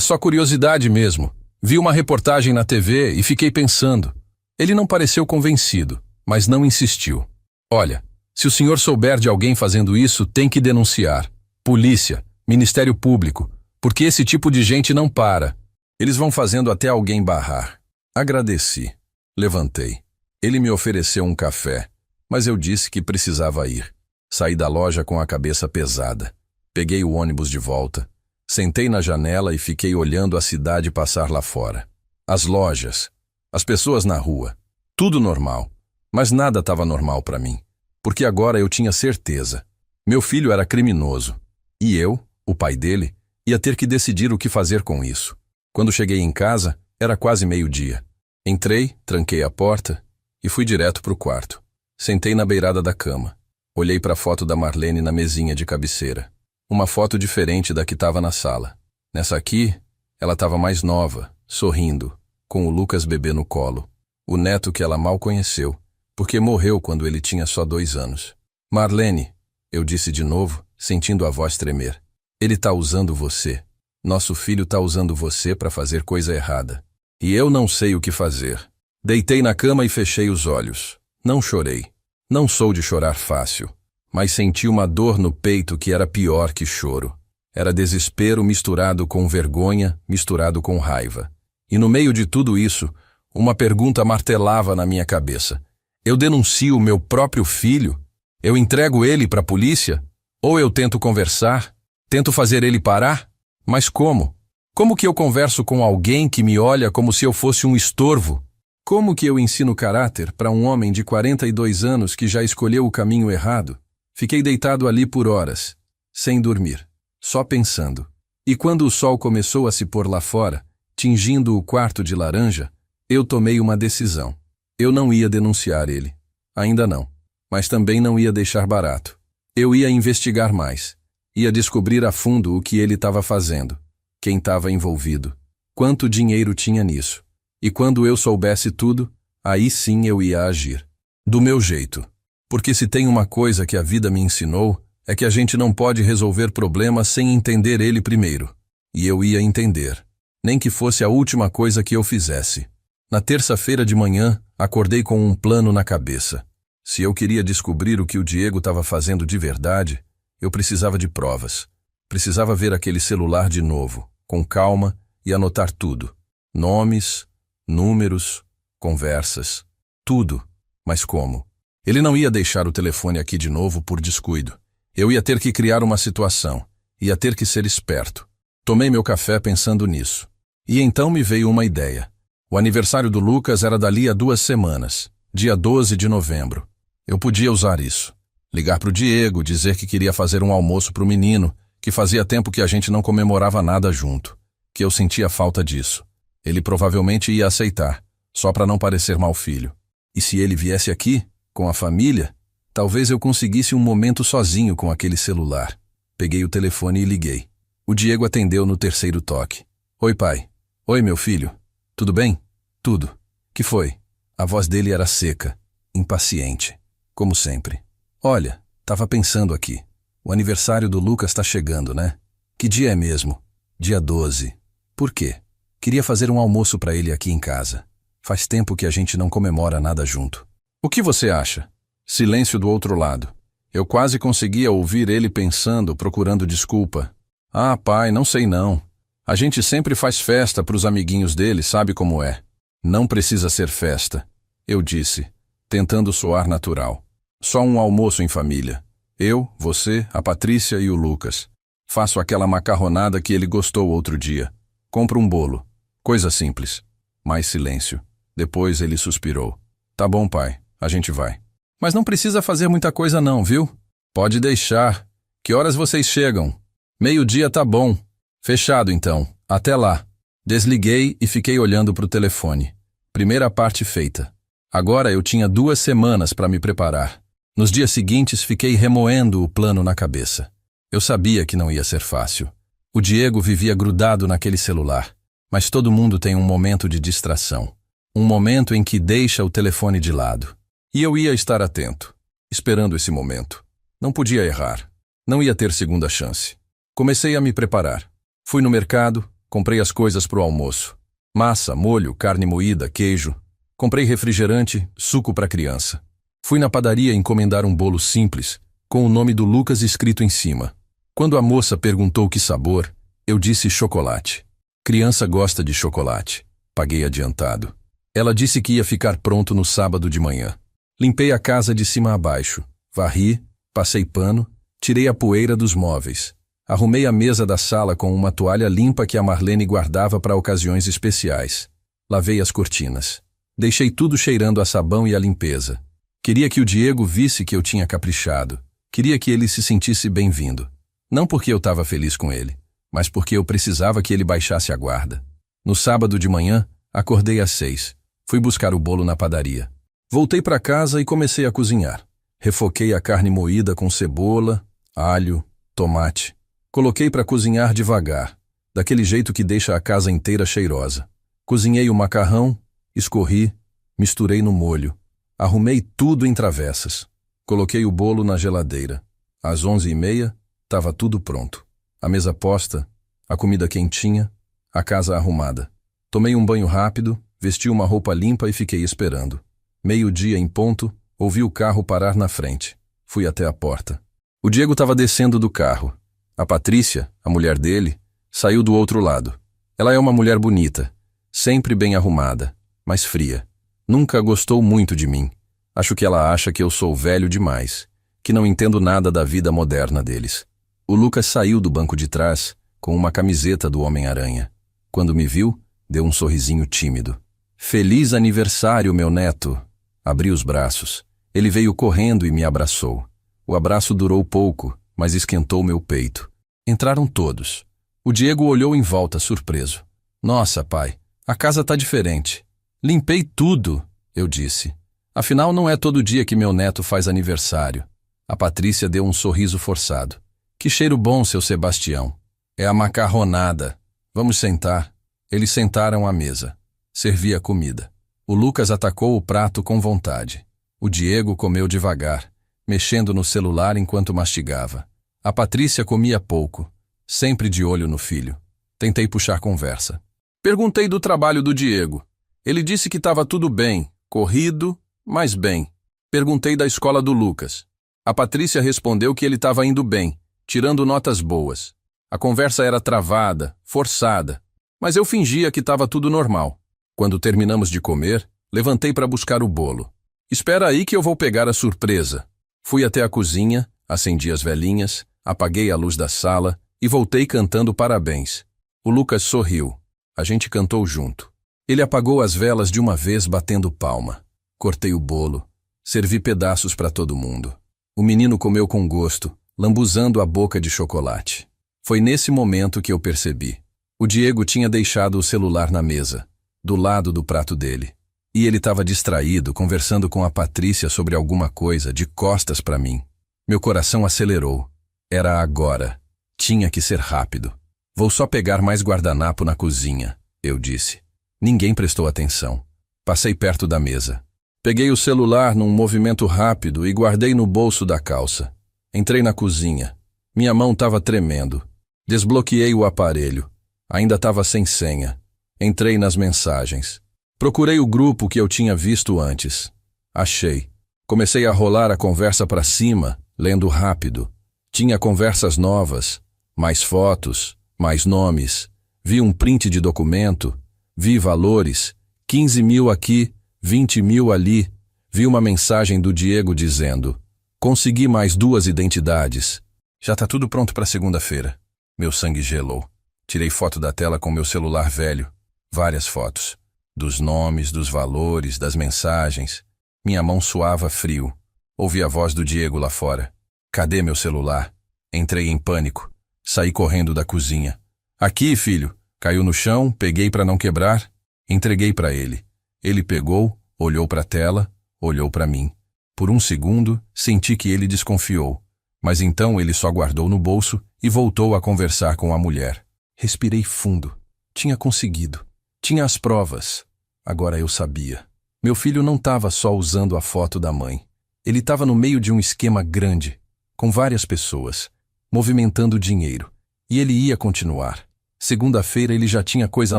A: só curiosidade mesmo. Vi uma reportagem na TV e fiquei pensando. Ele não pareceu convencido, mas não insistiu. Olha, se o senhor souber de alguém fazendo isso, tem que denunciar. Polícia, Ministério Público, porque esse tipo de gente não para. Eles vão fazendo até alguém barrar. Agradeci. Levantei. Ele me ofereceu um café, mas eu disse que precisava ir. Saí da loja com a cabeça pesada. Peguei o ônibus de volta. Sentei na janela e fiquei olhando a cidade passar lá fora. As lojas, as pessoas na rua, tudo normal. Mas nada estava normal para mim, porque agora eu tinha certeza. Meu filho era criminoso, e eu, o pai dele, ia ter que decidir o que fazer com isso. Quando cheguei em casa, era quase meio-dia. Entrei, tranquei a porta e fui direto para o quarto. Sentei na beirada da cama. Olhei para a foto da Marlene na mesinha de cabeceira. Uma foto diferente da que estava na sala. Nessa aqui, ela estava mais nova, sorrindo, com o Lucas bebê no colo. O neto que ela mal conheceu, porque morreu quando ele tinha só 2 anos. Marlene, eu disse de novo, sentindo a voz tremer. Ele está usando você. Nosso filho está usando você para fazer coisa errada. E eu não sei o que fazer. Deitei na cama e fechei os olhos. Não chorei. Não sou de chorar fácil. Mas senti uma dor no peito que era pior que choro. Era desespero misturado com vergonha, misturado com raiva. E no meio de tudo isso, uma pergunta martelava na minha cabeça. Eu denuncio meu próprio filho? Eu entrego ele para a polícia? Ou eu tento conversar? Tento fazer ele parar? Mas como? Como que eu converso com alguém que me olha como se eu fosse um estorvo? Como que eu ensino caráter para um homem de 42 anos que já escolheu o caminho errado? Fiquei deitado ali por horas, sem dormir, só pensando. E quando o sol começou a se pôr lá fora, tingindo o quarto de laranja, eu tomei uma decisão. Eu não ia denunciar ele. Ainda não. Mas também não ia deixar barato. Eu ia investigar mais. Ia descobrir a fundo o que ele estava fazendo. Quem estava envolvido. Quanto dinheiro tinha nisso. E quando eu soubesse tudo, aí sim eu ia agir. Do meu jeito. Porque se tem uma coisa que a vida me ensinou, é que a gente não pode resolver problemas sem entender ele primeiro. E eu ia entender. Nem que fosse a última coisa que eu fizesse. Na terça-feira de manhã, acordei com um plano na cabeça. Se eu queria descobrir o que o Diego estava fazendo de verdade, eu precisava de provas. Precisava ver aquele celular de novo, com calma, e anotar tudo. Nomes, números, conversas, tudo. Mas como? Ele não ia deixar o telefone aqui de novo por descuido. Eu ia ter que criar uma situação. Ia ter que ser esperto. Tomei meu café pensando nisso. E então me veio uma ideia. O aniversário do Lucas era dali a 2 semanas, dia 12 de novembro. Eu podia usar isso. Ligar para o Diego, dizer que queria fazer um almoço para o menino, que fazia tempo que a gente não comemorava nada junto, que eu sentia falta disso. Ele provavelmente ia aceitar, só para não parecer mau filho. E se ele viesse aqui, com a família, talvez eu conseguisse um momento sozinho com aquele celular. Peguei o telefone e liguei. O Diego atendeu no terceiro toque. Oi, pai. Oi, meu filho. Tudo bem? Tudo. Que foi? A voz dele era seca, impaciente, como sempre. Olha, tava pensando aqui. O aniversário do Lucas tá chegando, né? Que dia é mesmo? Dia 12. Por quê? Queria fazer um almoço para ele aqui em casa. Faz tempo que a gente não comemora nada junto. O que você acha? Silêncio do outro lado. Eu quase conseguia ouvir ele pensando, procurando desculpa. Ah, pai, não sei não. A gente sempre faz festa para os amiguinhos dele, sabe como é. Não precisa ser festa, eu disse, tentando soar natural. Só um almoço em família. Eu, você, a Patrícia e o Lucas. Faço aquela macarronada que ele gostou outro dia. Compro um bolo. Coisa simples. Mais silêncio. Depois ele suspirou. Tá bom, pai, a gente vai. Mas não precisa fazer muita coisa não, viu? Pode deixar. Que horas vocês chegam? 12h tá bom. Fechado então. Até lá. Desliguei e fiquei olhando para o telefone. Primeira parte feita. Agora eu tinha 2 semanas para me preparar. Nos dias seguintes fiquei remoendo o plano na cabeça. Eu sabia que não ia ser fácil. O Diego vivia grudado naquele celular. Mas todo mundo tem um momento de distração. Um momento em que deixa o telefone de lado. E eu ia estar atento, esperando esse momento. Não podia errar. Não ia ter segunda chance. Comecei a me preparar. Fui no mercado, comprei as coisas para o almoço. Massa, molho, carne moída, queijo. Comprei refrigerante, suco para criança. Fui na padaria encomendar um bolo simples, com o nome do Lucas escrito em cima. Quando a moça perguntou que sabor, eu disse chocolate. Criança gosta de chocolate. Paguei adiantado. Ela disse que ia ficar pronto no sábado de manhã. Limpei a casa de cima a baixo. Varri, passei pano, tirei a poeira dos móveis. Arrumei a mesa da sala com uma toalha limpa que a Marlene guardava para ocasiões especiais. Lavei as cortinas. Deixei tudo cheirando a sabão e a limpeza. Queria que o Diego visse que eu tinha caprichado. Queria que ele se sentisse bem-vindo. Não porque eu estava feliz com ele, mas porque eu precisava que ele baixasse a guarda. No sábado de manhã, acordei às 6. Fui buscar o bolo na padaria. Voltei para casa e comecei a cozinhar. Refoquei a carne moída com cebola, alho, tomate. Coloquei para cozinhar devagar, daquele jeito que deixa a casa inteira cheirosa. Cozinhei o macarrão, escorri, misturei no molho. Arrumei tudo em travessas. Coloquei o bolo na geladeira. Às 11h30, estava tudo pronto. A mesa posta, a comida quentinha, a casa arrumada. Tomei um banho rápido, vesti uma roupa limpa e fiquei esperando. 12:00 em ponto, ouvi o carro parar na frente. Fui até a porta. O Diego estava descendo do carro. A Patrícia, a mulher dele, saiu do outro lado. Ela é uma mulher bonita, sempre bem arrumada, mas fria. Nunca gostou muito de mim. Acho que ela acha que eu sou velho demais, que não entendo nada da vida moderna deles. O Lucas saiu do banco de trás com uma camiseta do Homem-Aranha. Quando me viu, deu um sorrisinho tímido. Feliz aniversário, meu neto! Abri os braços. Ele veio correndo e me abraçou. O abraço durou pouco, mas esquentou meu peito. Entraram todos. O Diego olhou em volta, surpreso. Nossa, pai, a casa tá diferente. Limpei tudo, eu disse. Afinal, não é todo dia que meu neto faz aniversário. A Patrícia deu um sorriso forçado. Que cheiro bom, seu Sebastião. É a macarronada. Vamos sentar. Eles sentaram à mesa. Servi a comida. O Lucas atacou o prato com vontade. O Diego comeu devagar, mexendo no celular enquanto mastigava. A Patrícia comia pouco, sempre de olho no filho. Tentei puxar conversa. Perguntei do trabalho do Diego. Ele disse que estava tudo bem, corrido, mas bem. Perguntei da escola do Lucas. A Patrícia respondeu que ele estava indo bem, tirando notas boas. A conversa era travada, forçada, mas eu fingia que estava tudo normal. Quando terminamos de comer, levantei para buscar o bolo. Espera aí que eu vou pegar a surpresa. Fui até a cozinha, acendi as velinhas, apaguei a luz da sala e voltei cantando parabéns. O Lucas sorriu. A gente cantou junto. Ele apagou as velas de uma vez batendo palma. Cortei o bolo. Servi pedaços para todo mundo. O menino comeu com gosto, lambuzando a boca de chocolate. Foi nesse momento que eu percebi. O Diego tinha deixado o celular na mesa, do lado do prato dele. E ele estava distraído, conversando com a Patrícia sobre alguma coisa, de costas para mim. Meu coração acelerou. Era agora. Tinha que ser rápido. Vou só pegar mais guardanapo na cozinha, eu disse. Ninguém prestou atenção. Passei perto da mesa. Peguei o celular num movimento rápido e guardei no bolso da calça. Entrei na cozinha. Minha mão estava tremendo. Desbloqueei o aparelho. Ainda estava sem senha. Entrei nas mensagens. Procurei o grupo que eu tinha visto antes. Achei. Comecei a rolar a conversa para cima, lendo rápido. Tinha conversas novas, mais fotos, mais nomes. Vi um print de documento, vi valores, 15.000 aqui, 20.000 ali. Vi uma mensagem do Diego dizendo: consegui mais 2 identidades. Já tá tudo pronto para segunda-feira. Meu sangue gelou. Tirei foto da tela com meu celular velho. Várias fotos. Dos nomes, dos valores, das mensagens. Minha mão suava frio. Ouvi a voz do Diego lá fora. Cadê meu celular? Entrei em pânico. Saí correndo da cozinha. Aqui, filho. Caiu no chão, peguei para não quebrar. Entreguei para ele. Ele pegou, olhou para a tela, olhou para mim. Por um segundo, senti que ele desconfiou. Mas então ele só guardou no bolso e voltou a conversar com a mulher. Respirei fundo. Tinha conseguido. Tinha as provas. Agora eu sabia. Meu filho não estava só usando a foto da mãe. Ele estava no meio de um esquema grande, com várias pessoas, movimentando dinheiro. E ele ia continuar. Segunda-feira ele já tinha coisa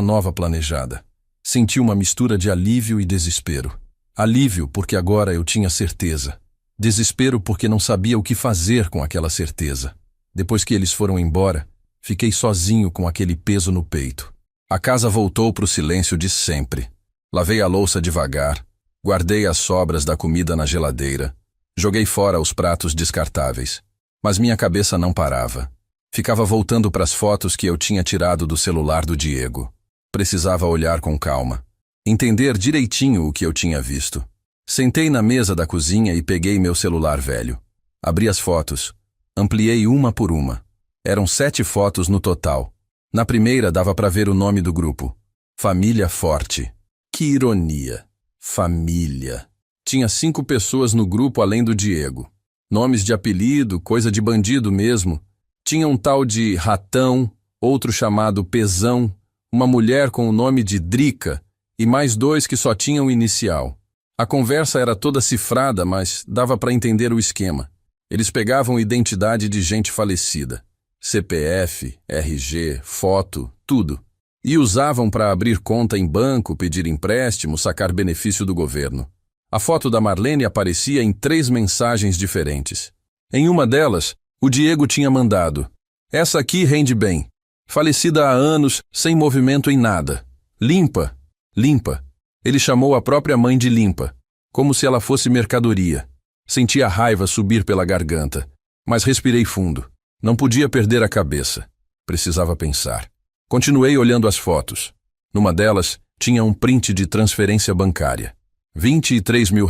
A: nova planejada. Senti uma mistura de alívio e desespero. Alívio porque agora eu tinha certeza. Desespero porque não sabia o que fazer com aquela certeza. Depois que eles foram embora, fiquei sozinho com aquele peso no peito. A casa voltou para o silêncio de sempre. Lavei a louça devagar, guardei as sobras da comida na geladeira, joguei fora os pratos descartáveis. Mas minha cabeça não parava. Ficava voltando para as fotos que eu tinha tirado do celular do Diego. Precisava olhar com calma, entender direitinho o que eu tinha visto. Sentei na mesa da cozinha e peguei meu celular velho. Abri as fotos, ampliei uma por uma. Eram 7 fotos no total. Na primeira dava para ver o nome do grupo. Família Forte. Que ironia. Família. Tinha 5 pessoas no grupo além do Diego. Nomes de apelido, coisa de bandido mesmo. Tinha um tal de Ratão, outro chamado Pezão, uma mulher com o nome de Drica e mais 2 que só tinham inicial. A conversa era toda cifrada, mas dava para entender o esquema. Eles pegavam identidade de gente falecida. CPF, RG, foto, tudo. E usavam para abrir conta em banco, pedir empréstimo, sacar benefício do governo. A foto da Marlene aparecia em 3 mensagens diferentes. Em uma delas, o Diego tinha mandado: "Essa aqui rende bem. Falecida há anos, sem movimento em nada. Limpa, limpa." Ele chamou a própria mãe de limpa, como se ela fosse mercadoria. Senti a raiva subir pela garganta, mas respirei fundo. Não podia perder a cabeça. Precisava pensar. Continuei olhando as fotos. Numa delas, tinha um print de transferência bancária. R$ 23 mil.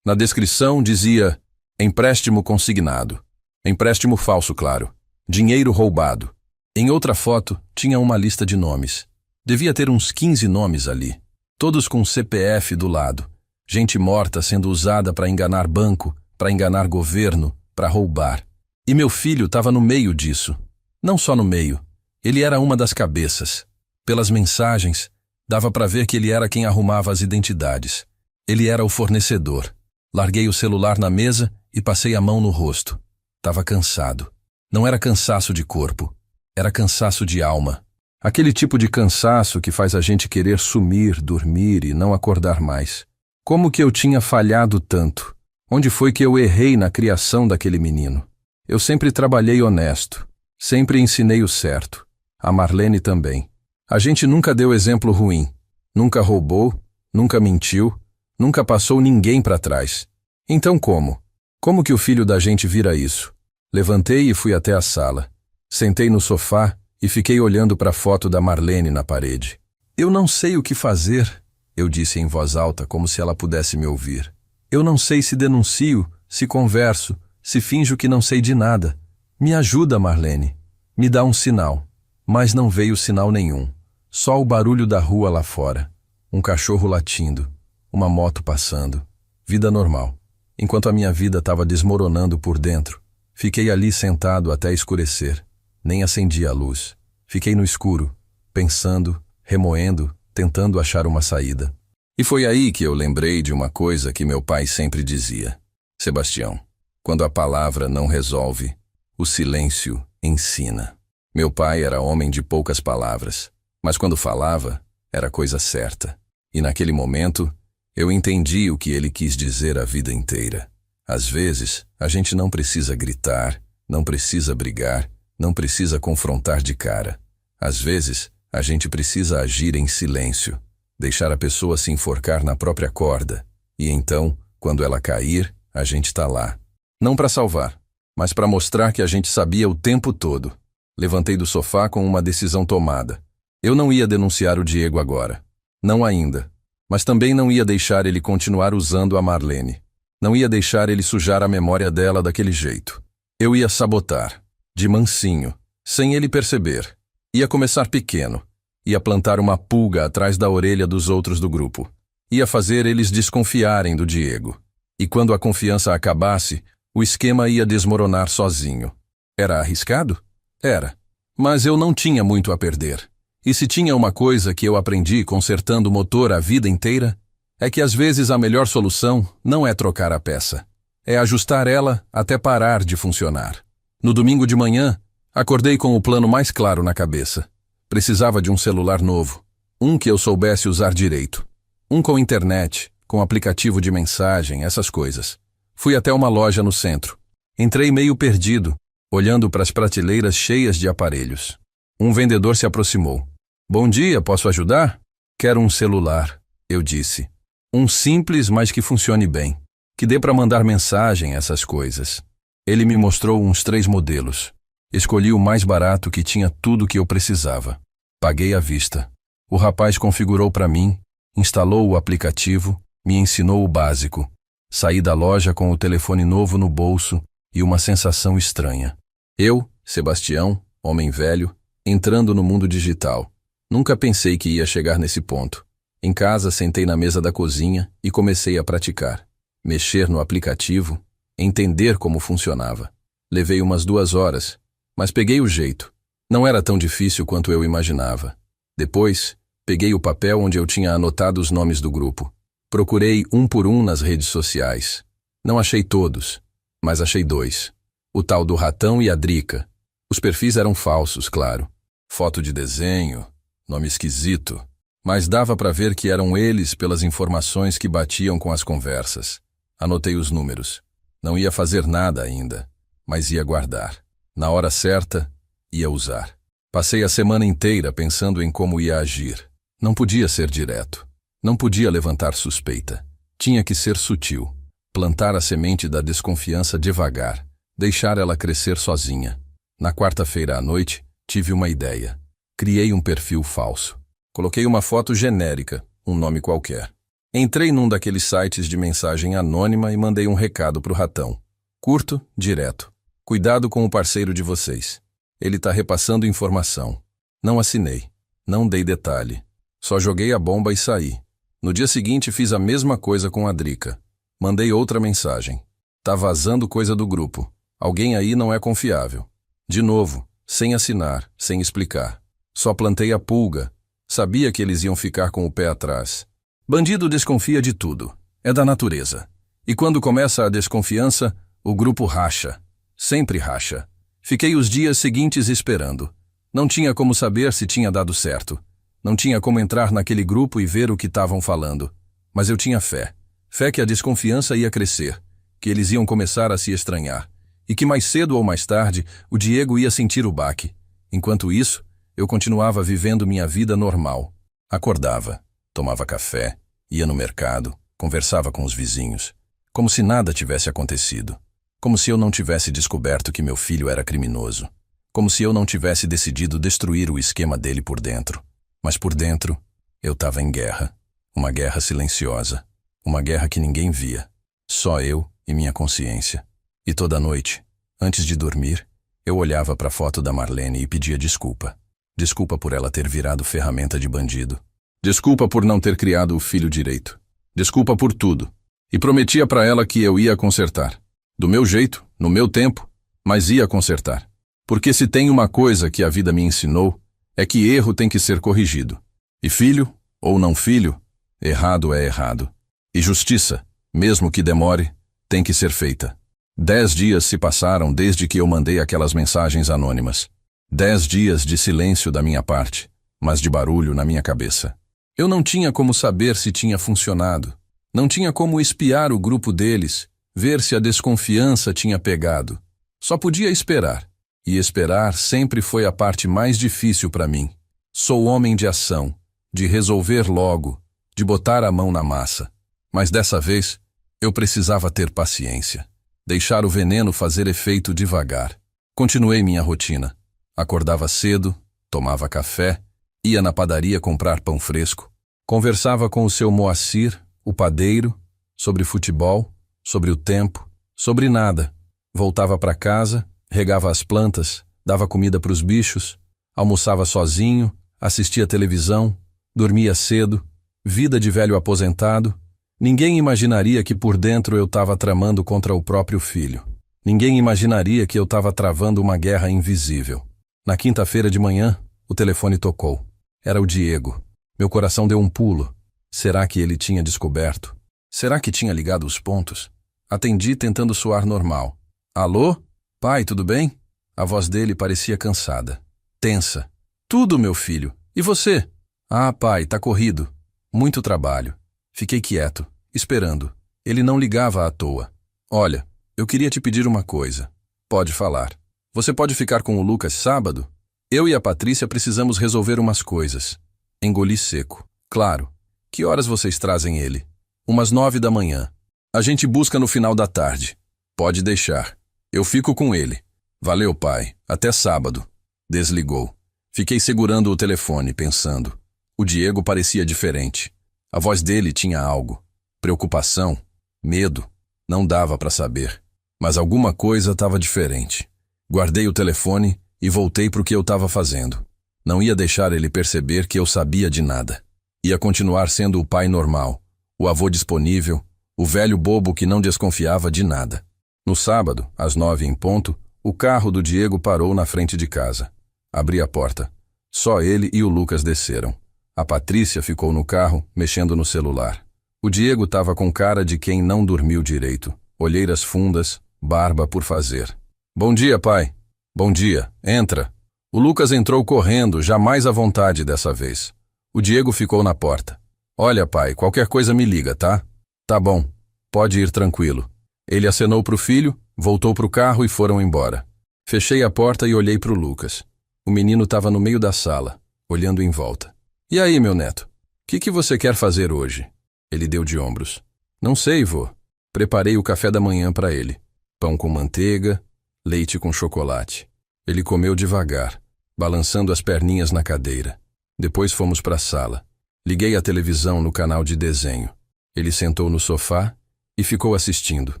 A: Na descrição dizia: empréstimo consignado. Empréstimo falso, claro. Dinheiro roubado. Em outra foto, tinha uma lista de nomes. Devia ter uns 15 nomes ali. Todos com CPF do lado. Gente morta sendo usada para enganar banco, para enganar governo, para roubar. E meu filho estava no meio disso. Não só no meio. Ele era uma das cabeças. Pelas mensagens, dava para ver que ele era quem arrumava as identidades. Ele era o fornecedor. Larguei o celular na mesa e passei a mão no rosto. Estava cansado. Não era cansaço de corpo. Era cansaço de alma. Aquele tipo de cansaço que faz a gente querer sumir, dormir e não acordar mais. Como que eu tinha falhado tanto? Onde foi que eu errei na criação daquele menino? Eu sempre trabalhei honesto. Sempre ensinei o certo. A Marlene também. A gente nunca deu exemplo ruim. Nunca roubou, nunca mentiu, nunca passou ninguém para trás. Então como? Como que o filho da gente vira isso? Levantei e fui até a sala. Sentei no sofá e fiquei olhando para a foto da Marlene na parede. Eu não sei o que fazer, eu disse em voz alta, como se ela pudesse me ouvir. Eu não sei se denuncio, se converso, se finjo que não sei de nada. Me ajuda, Marlene. Me dá um sinal. Mas não veio sinal nenhum. Só o barulho da rua lá fora. Um cachorro latindo. Uma moto passando. Vida normal. Enquanto a minha vida estava desmoronando por dentro, fiquei ali sentado até escurecer. Nem acendi a luz. Fiquei no escuro, pensando, remoendo, tentando achar uma saída. E foi aí que eu lembrei de uma coisa que meu pai sempre dizia: Sebastião, quando a palavra não resolve, o silêncio ensina. Meu pai era homem de poucas palavras, mas quando falava, era coisa certa. E naquele momento, eu entendi o que ele quis dizer a vida inteira. Às vezes, a gente não precisa gritar, não precisa brigar, não precisa confrontar de cara. Às vezes, a gente precisa agir em silêncio, deixar a pessoa se enforcar na própria corda, e então, quando ela cair, a gente está lá. Não para salvar, mas para mostrar que a gente sabia o tempo todo. Levantei do sofá com uma decisão tomada. Eu não ia denunciar o Diego agora. Não ainda. Mas também não ia deixar ele continuar usando a Marlene. Não ia deixar ele sujar a memória dela daquele jeito. Eu ia sabotar. De mansinho, sem ele perceber. Ia começar pequeno. Ia plantar uma pulga atrás da orelha dos outros do grupo. Ia fazer eles desconfiarem do Diego. E quando a confiança acabasse, o esquema ia desmoronar sozinho. Era arriscado? Era. Mas eu não tinha muito a perder. E se tinha uma coisa que eu aprendi consertando o motor a vida inteira, é que às vezes a melhor solução não é trocar a peça. É ajustar ela até parar de funcionar. No domingo de manhã, acordei com o plano mais claro na cabeça. Precisava de um celular novo. Um que eu soubesse usar direito. Um com internet, com aplicativo de mensagem, essas coisas. Fui até uma loja no centro. Entrei meio perdido, olhando para as prateleiras cheias de aparelhos. Um vendedor se aproximou. Bom dia, posso ajudar? Quero um celular, eu disse. Um simples, mas que funcione bem. Que dê para mandar mensagem, essas coisas. Ele me mostrou uns 3 modelos. Escolhi o mais barato que tinha tudo o que eu precisava. Paguei à vista. O rapaz configurou para mim, instalou o aplicativo, me ensinou o básico. Saí da loja com o telefone novo no bolso e uma sensação estranha. Eu, Sebastião, homem velho, entrando no mundo digital. Nunca pensei que ia chegar nesse ponto. Em casa, sentei na mesa da cozinha e comecei a praticar. Mexer no aplicativo, entender como funcionava. Levei umas 2 horas, mas peguei o jeito. Não era tão difícil quanto eu imaginava. Depois, peguei o papel onde eu tinha anotado os nomes do grupo. Procurei um por um nas redes sociais. Não achei todos, mas achei 2. O tal do Ratão e a Drica. Os perfis eram falsos, claro. Foto de desenho, Nome esquisito, mas dava para ver que eram eles pelas informações que batiam com as conversas. Anotei os números. Não ia fazer nada ainda, mas ia guardar. Na hora certa, ia usar. Passei a semana inteira pensando em como ia agir. Não podia ser direto. Não podia levantar suspeita. Tinha que ser sutil. Plantar a semente da desconfiança devagar. Deixar ela crescer sozinha. Na quarta-feira à noite, tive uma ideia. Criei um perfil falso. Coloquei uma foto genérica, um nome qualquer. Entrei num daqueles sites de mensagem anônima e mandei um recado pro ratão. Curto, direto. Cuidado com o parceiro de vocês. Ele tá repassando informação. Não assinei. Não dei detalhe. Só joguei a bomba e saí. No dia seguinte fiz a mesma coisa com a Drica. Mandei outra mensagem. Tá vazando coisa do grupo. Alguém aí não é confiável. De novo, sem assinar, sem explicar. Só plantei a pulga. Sabia que eles iam ficar com o pé atrás. Bandido desconfia de tudo. É da natureza. E quando começa a desconfiança, o grupo racha. Sempre racha. Fiquei os dias seguintes esperando. Não tinha como saber se tinha dado certo. Não tinha como entrar naquele grupo e ver o que estavam falando. Mas eu tinha fé. Fé que a desconfiança ia crescer. Que eles iam começar a se estranhar. E que mais cedo ou mais tarde, o Diego ia sentir o baque. Enquanto isso, eu continuava vivendo minha vida normal. Acordava, tomava café, ia no mercado, conversava com os vizinhos. Como se nada tivesse acontecido. Como se eu não tivesse descoberto que meu filho era criminoso. Como se eu não tivesse decidido destruir o esquema dele por dentro. Mas por dentro, eu estava em guerra. Uma guerra silenciosa. Uma guerra que ninguém via. Só eu e minha consciência. E toda noite, antes de dormir, eu olhava para a foto da Marlene e pedia desculpa. Desculpa por ela ter virado ferramenta de bandido. Desculpa por não ter criado o filho direito. Desculpa por tudo. E prometia para ela que eu ia consertar. Do meu jeito, no meu tempo, mas ia consertar. Porque se tem uma coisa que a vida me ensinou, é que erro tem que ser corrigido. E filho, ou não filho, errado é errado. E justiça, mesmo que demore, tem que ser feita. 10 dias se passaram desde que eu mandei aquelas mensagens anônimas. 10 dias de silêncio da minha parte, mas de barulho na minha cabeça. Eu não tinha como saber se tinha funcionado. Não tinha como espiar o grupo deles, ver se a desconfiança tinha pegado. Só podia esperar. E esperar sempre foi a parte mais difícil para mim. Sou homem de ação, de resolver logo, de botar a mão na massa. Mas dessa vez, eu precisava ter paciência. Deixar o veneno fazer efeito devagar. Continuei minha rotina. Acordava cedo, tomava café, ia na padaria comprar pão fresco, conversava com o seu Moacir, o padeiro, sobre futebol, sobre o tempo, sobre nada. Voltava para casa, regava as plantas, dava comida para os bichos, almoçava sozinho, assistia televisão, dormia cedo, vida de velho aposentado. Ninguém imaginaria que por dentro eu estava tramando contra o próprio filho. Ninguém imaginaria que eu estava travando uma guerra invisível. Na quinta-feira de manhã, o telefone tocou. Era o Diego. Meu coração deu um pulo. Será que ele tinha descoberto? Será que tinha ligado os pontos? Atendi tentando soar normal. Alô? Pai, tudo bem? A voz dele parecia cansada. Tensa. Tudo, meu filho. E você? Ah, pai, tá corrido. Muito trabalho. Fiquei quieto, esperando. Ele não ligava à toa. Olha, eu queria te pedir uma coisa. Pode falar. Você pode ficar com o Lucas sábado? Eu e a Patrícia precisamos resolver umas coisas. Engoli seco. Claro. Que horas vocês trazem ele? Umas 9 da manhã. A gente busca no final da tarde. Pode deixar. Eu fico com ele. Valeu, pai. Até sábado. Desligou. Fiquei segurando o telefone, pensando. O Diego parecia diferente. A voz dele tinha algo. Preocupação, medo. Não dava para saber. Mas alguma coisa estava diferente. Guardei o telefone e voltei para o que eu estava fazendo. Não ia deixar ele perceber que eu sabia de nada. Ia continuar sendo o pai normal, o avô disponível, o velho bobo que não desconfiava de nada. No sábado, às 9 em ponto, o carro do Diego parou na frente de casa. Abri a porta. Só ele e o Lucas desceram. A Patrícia ficou no carro, mexendo no celular. O Diego estava com cara de quem não dormiu direito. Olheiras fundas, barba por fazer. Bom dia, pai. Bom dia. Entra. O Lucas entrou correndo, já mais à vontade dessa vez. O Diego ficou na porta. Olha, pai, qualquer coisa me liga, tá? Tá bom, pode ir tranquilo. Ele acenou pro filho, voltou pro carro e foram embora. Fechei a porta e olhei pro Lucas. O menino estava no meio da sala, olhando em volta. E aí, meu neto, o que você quer fazer hoje? Ele deu de ombros. Não sei, vô. Preparei o café da manhã para ele. Pão com manteiga, leite com chocolate. Ele comeu devagar, balançando as perninhas na cadeira. Depois fomos para a sala. Liguei a televisão no canal de desenho. Ele sentou no sofá e ficou assistindo.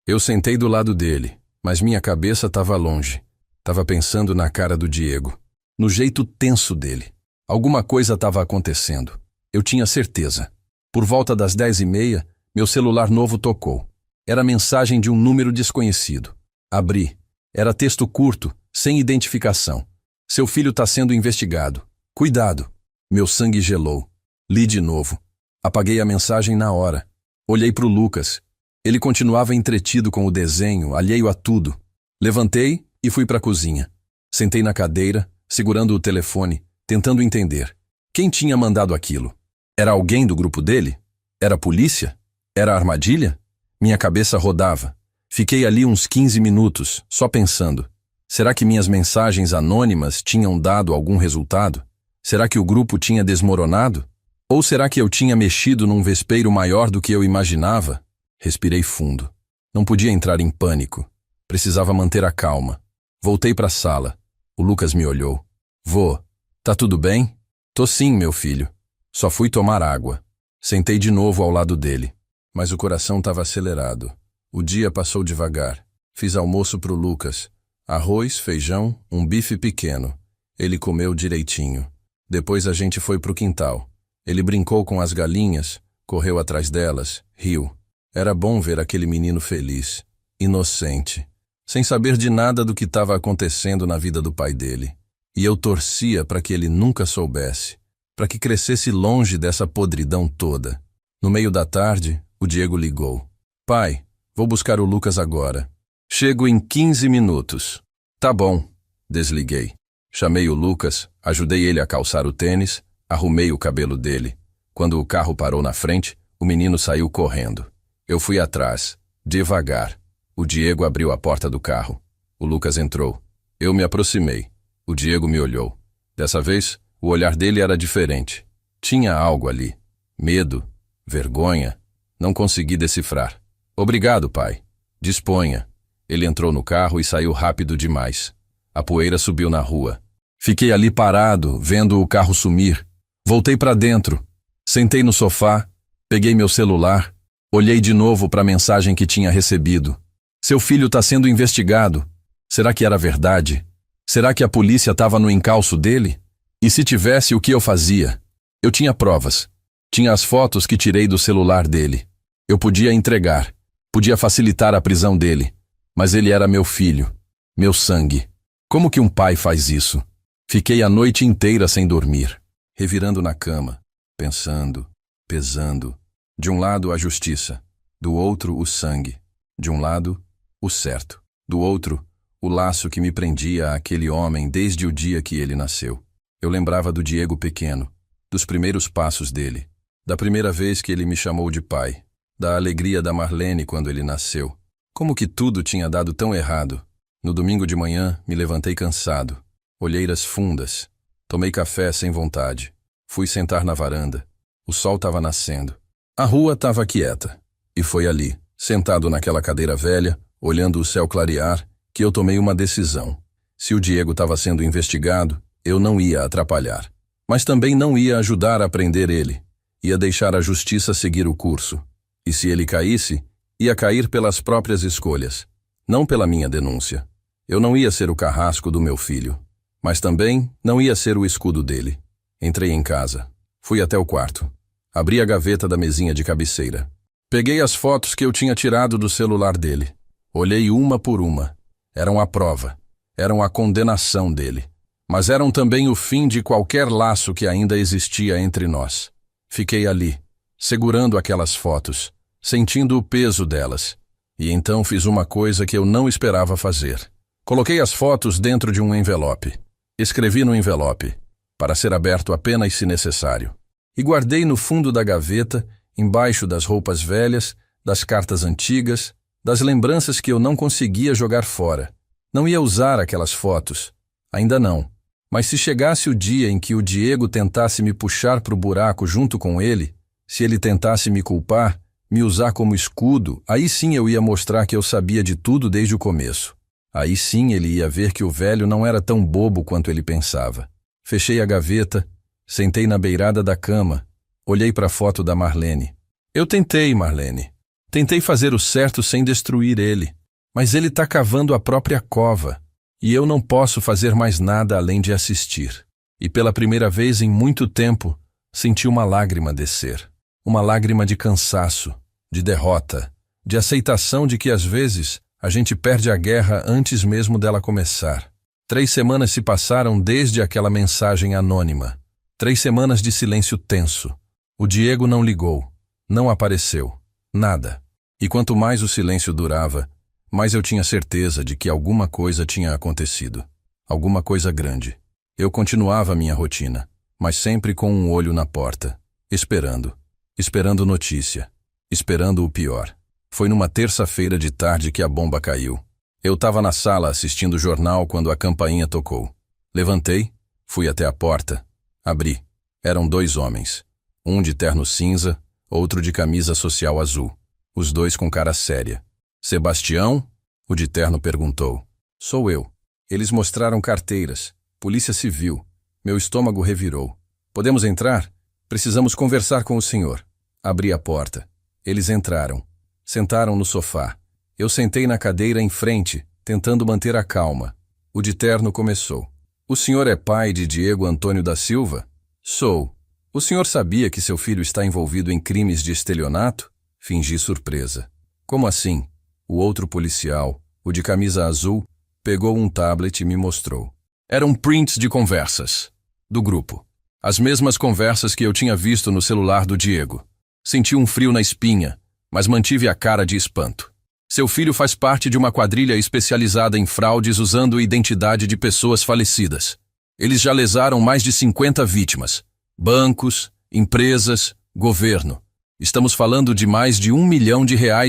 A: Eu sentei do lado dele, mas minha cabeça estava longe. Estava pensando na cara do Diego, no jeito tenso dele. Alguma coisa estava acontecendo. Eu tinha certeza. Por volta das 10h30, meu celular novo tocou. Era mensagem de um número desconhecido. Abri. Era texto curto, sem identificação. Seu filho está sendo investigado. Cuidado. Meu sangue gelou. Li de novo. Apaguei a mensagem na hora. Olhei para o Lucas. Ele continuava entretido com o desenho, alheio a tudo. Levantei e fui para a cozinha. Sentei na cadeira, segurando o telefone, tentando entender. Quem tinha mandado aquilo? Era alguém do grupo dele? Era a polícia? Era a armadilha? Minha cabeça rodava. Fiquei ali uns 15 minutos, só pensando. Será que minhas mensagens anônimas tinham dado algum resultado? Será que o grupo tinha desmoronado? Ou será que eu tinha mexido num vespeiro maior do que eu imaginava? Respirei fundo. Não podia entrar em pânico. Precisava manter a calma. Voltei para a sala. O Lucas me olhou. Vô, tá tudo bem? Tô sim, meu filho. Só fui tomar água. Sentei de novo ao lado dele. Mas o coração estava acelerado. O dia passou devagar. Fiz almoço pro Lucas. Arroz, feijão, um bife pequeno. Ele comeu direitinho. Depois a gente foi pro quintal. Ele brincou com as galinhas, correu atrás delas, riu. Era bom ver aquele menino feliz, inocente, sem saber de nada do que estava acontecendo na vida do pai dele. E eu torcia para que ele nunca soubesse, para que crescesse longe dessa podridão toda. No meio da tarde, o Diego ligou. Pai, vou buscar o Lucas agora. Chego em 15 minutos. Tá bom. Desliguei. Chamei o Lucas, ajudei ele a calçar o tênis, arrumei o cabelo dele. Quando o carro parou na frente, o menino saiu correndo. Eu fui atrás, devagar. O Diego abriu a porta do carro. O Lucas entrou. Eu me aproximei. O Diego me olhou. Dessa vez, o olhar dele era diferente. Tinha algo ali. Medo, vergonha. Não consegui decifrar. Obrigado, pai. Disponha. Ele entrou no carro e saiu rápido demais. A poeira subiu na rua. Fiquei ali parado, vendo o carro sumir. Voltei para dentro. Sentei no sofá, peguei meu celular, olhei de novo para a mensagem que tinha recebido. Seu filho está sendo investigado. Será que era verdade? Será que a polícia estava no encalço dele? E se tivesse, o que eu fazia? Eu tinha provas. Tinha as fotos que tirei do celular dele. Eu podia entregar. Podia facilitar a prisão dele. Mas ele era meu filho. Meu sangue. Como que um pai faz isso? Fiquei a noite inteira sem dormir, revirando na cama, pensando, pesando. De um lado a justiça, do outro o sangue. De um lado, o certo. Do outro, o laço que me prendia àquele homem desde o dia que ele nasceu. Eu lembrava do Diego pequeno, dos primeiros passos dele, da primeira vez que ele me chamou de pai, da alegria da Marlene quando ele nasceu. Como que tudo tinha dado tão errado? No domingo de manhã, me levantei cansado, olheiras fundas. Tomei café sem vontade. Fui sentar na varanda. O sol estava nascendo. A rua estava quieta. E foi ali, sentado naquela cadeira velha, olhando o céu clarear, que eu tomei uma decisão. Se o Diego estava sendo investigado, eu não ia atrapalhar. Mas também não ia ajudar a prender ele. Ia deixar a justiça seguir o curso. E se ele caísse, ia cair pelas próprias escolhas, não pela minha denúncia. Eu não ia ser o carrasco do meu filho, mas também não ia ser o escudo dele. Entrei em casa. Fui até o quarto. Abri a gaveta da mesinha de cabeceira. Peguei as fotos que eu tinha tirado do celular dele. Olhei uma por uma. Eram a prova. Eram a condenação dele. Mas eram também o fim de qualquer laço que ainda existia entre nós. Fiquei ali, segurando aquelas fotos, sentindo o peso delas. E então fiz uma coisa que eu não esperava fazer. Coloquei as fotos dentro de um envelope. Escrevi no envelope, para ser aberto apenas se necessário, e guardei no fundo da gaveta, embaixo das roupas velhas, das cartas antigas, das lembranças que eu não conseguia jogar fora. Não ia usar aquelas fotos. Ainda não. Mas se chegasse o dia em que o Diego tentasse me puxar para o buraco junto com ele, se ele tentasse me culpar, me usar como escudo, aí sim eu ia mostrar que eu sabia de tudo desde o começo. Aí sim ele ia ver que o velho não era tão bobo quanto ele pensava. Fechei a gaveta, sentei na beirada da cama, olhei para a foto da Marlene. Eu tentei, Marlene. Tentei fazer o certo sem destruir ele, mas ele está cavando a própria cova, e eu não posso fazer mais nada além de assistir. E pela primeira vez em muito tempo, senti uma lágrima descer. Uma lágrima de cansaço, de derrota, de aceitação de que às vezes a gente perde a guerra antes mesmo dela começar. 3 semanas se passaram desde aquela mensagem anônima. 3 semanas de silêncio tenso. O Diego não ligou, não apareceu, nada. E quanto mais o silêncio durava, mais eu tinha certeza de que alguma coisa tinha acontecido. Alguma coisa grande. Eu continuava a minha rotina, mas sempre com um olho na porta, esperando. Esperando notícia, esperando o pior. Foi numa terça-feira de tarde que a bomba caiu. Eu estava na sala assistindo o jornal quando a campainha tocou. Levantei, fui até a porta, abri. Eram 2 homens. Um de terno cinza, outro de camisa social azul. Os 2 com cara séria. Sebastião? O de terno perguntou. Sou eu. Eles mostraram carteiras. Polícia Civil. Meu estômago revirou. Podemos entrar? Precisamos conversar com o senhor. Abri a porta. Eles entraram. Sentaram no sofá. Eu sentei na cadeira em frente, tentando manter a calma. O de terno começou. O senhor é pai de Diego Antônio da Silva? Sou. O senhor sabia que seu filho está envolvido em crimes de estelionato? Fingi surpresa. Como assim? O outro policial, o de camisa azul, pegou um tablet e me mostrou. Eram prints de conversas. Do grupo. As mesmas conversas que eu tinha visto no celular do Diego. Senti um frio na espinha, mas mantive a cara de espanto. Seu filho faz parte de uma quadrilha especializada em fraudes usando a identidade de pessoas falecidas. Eles já lesaram mais de 50 vítimas. Bancos, empresas, governo. Estamos falando de mais de R$1 milhão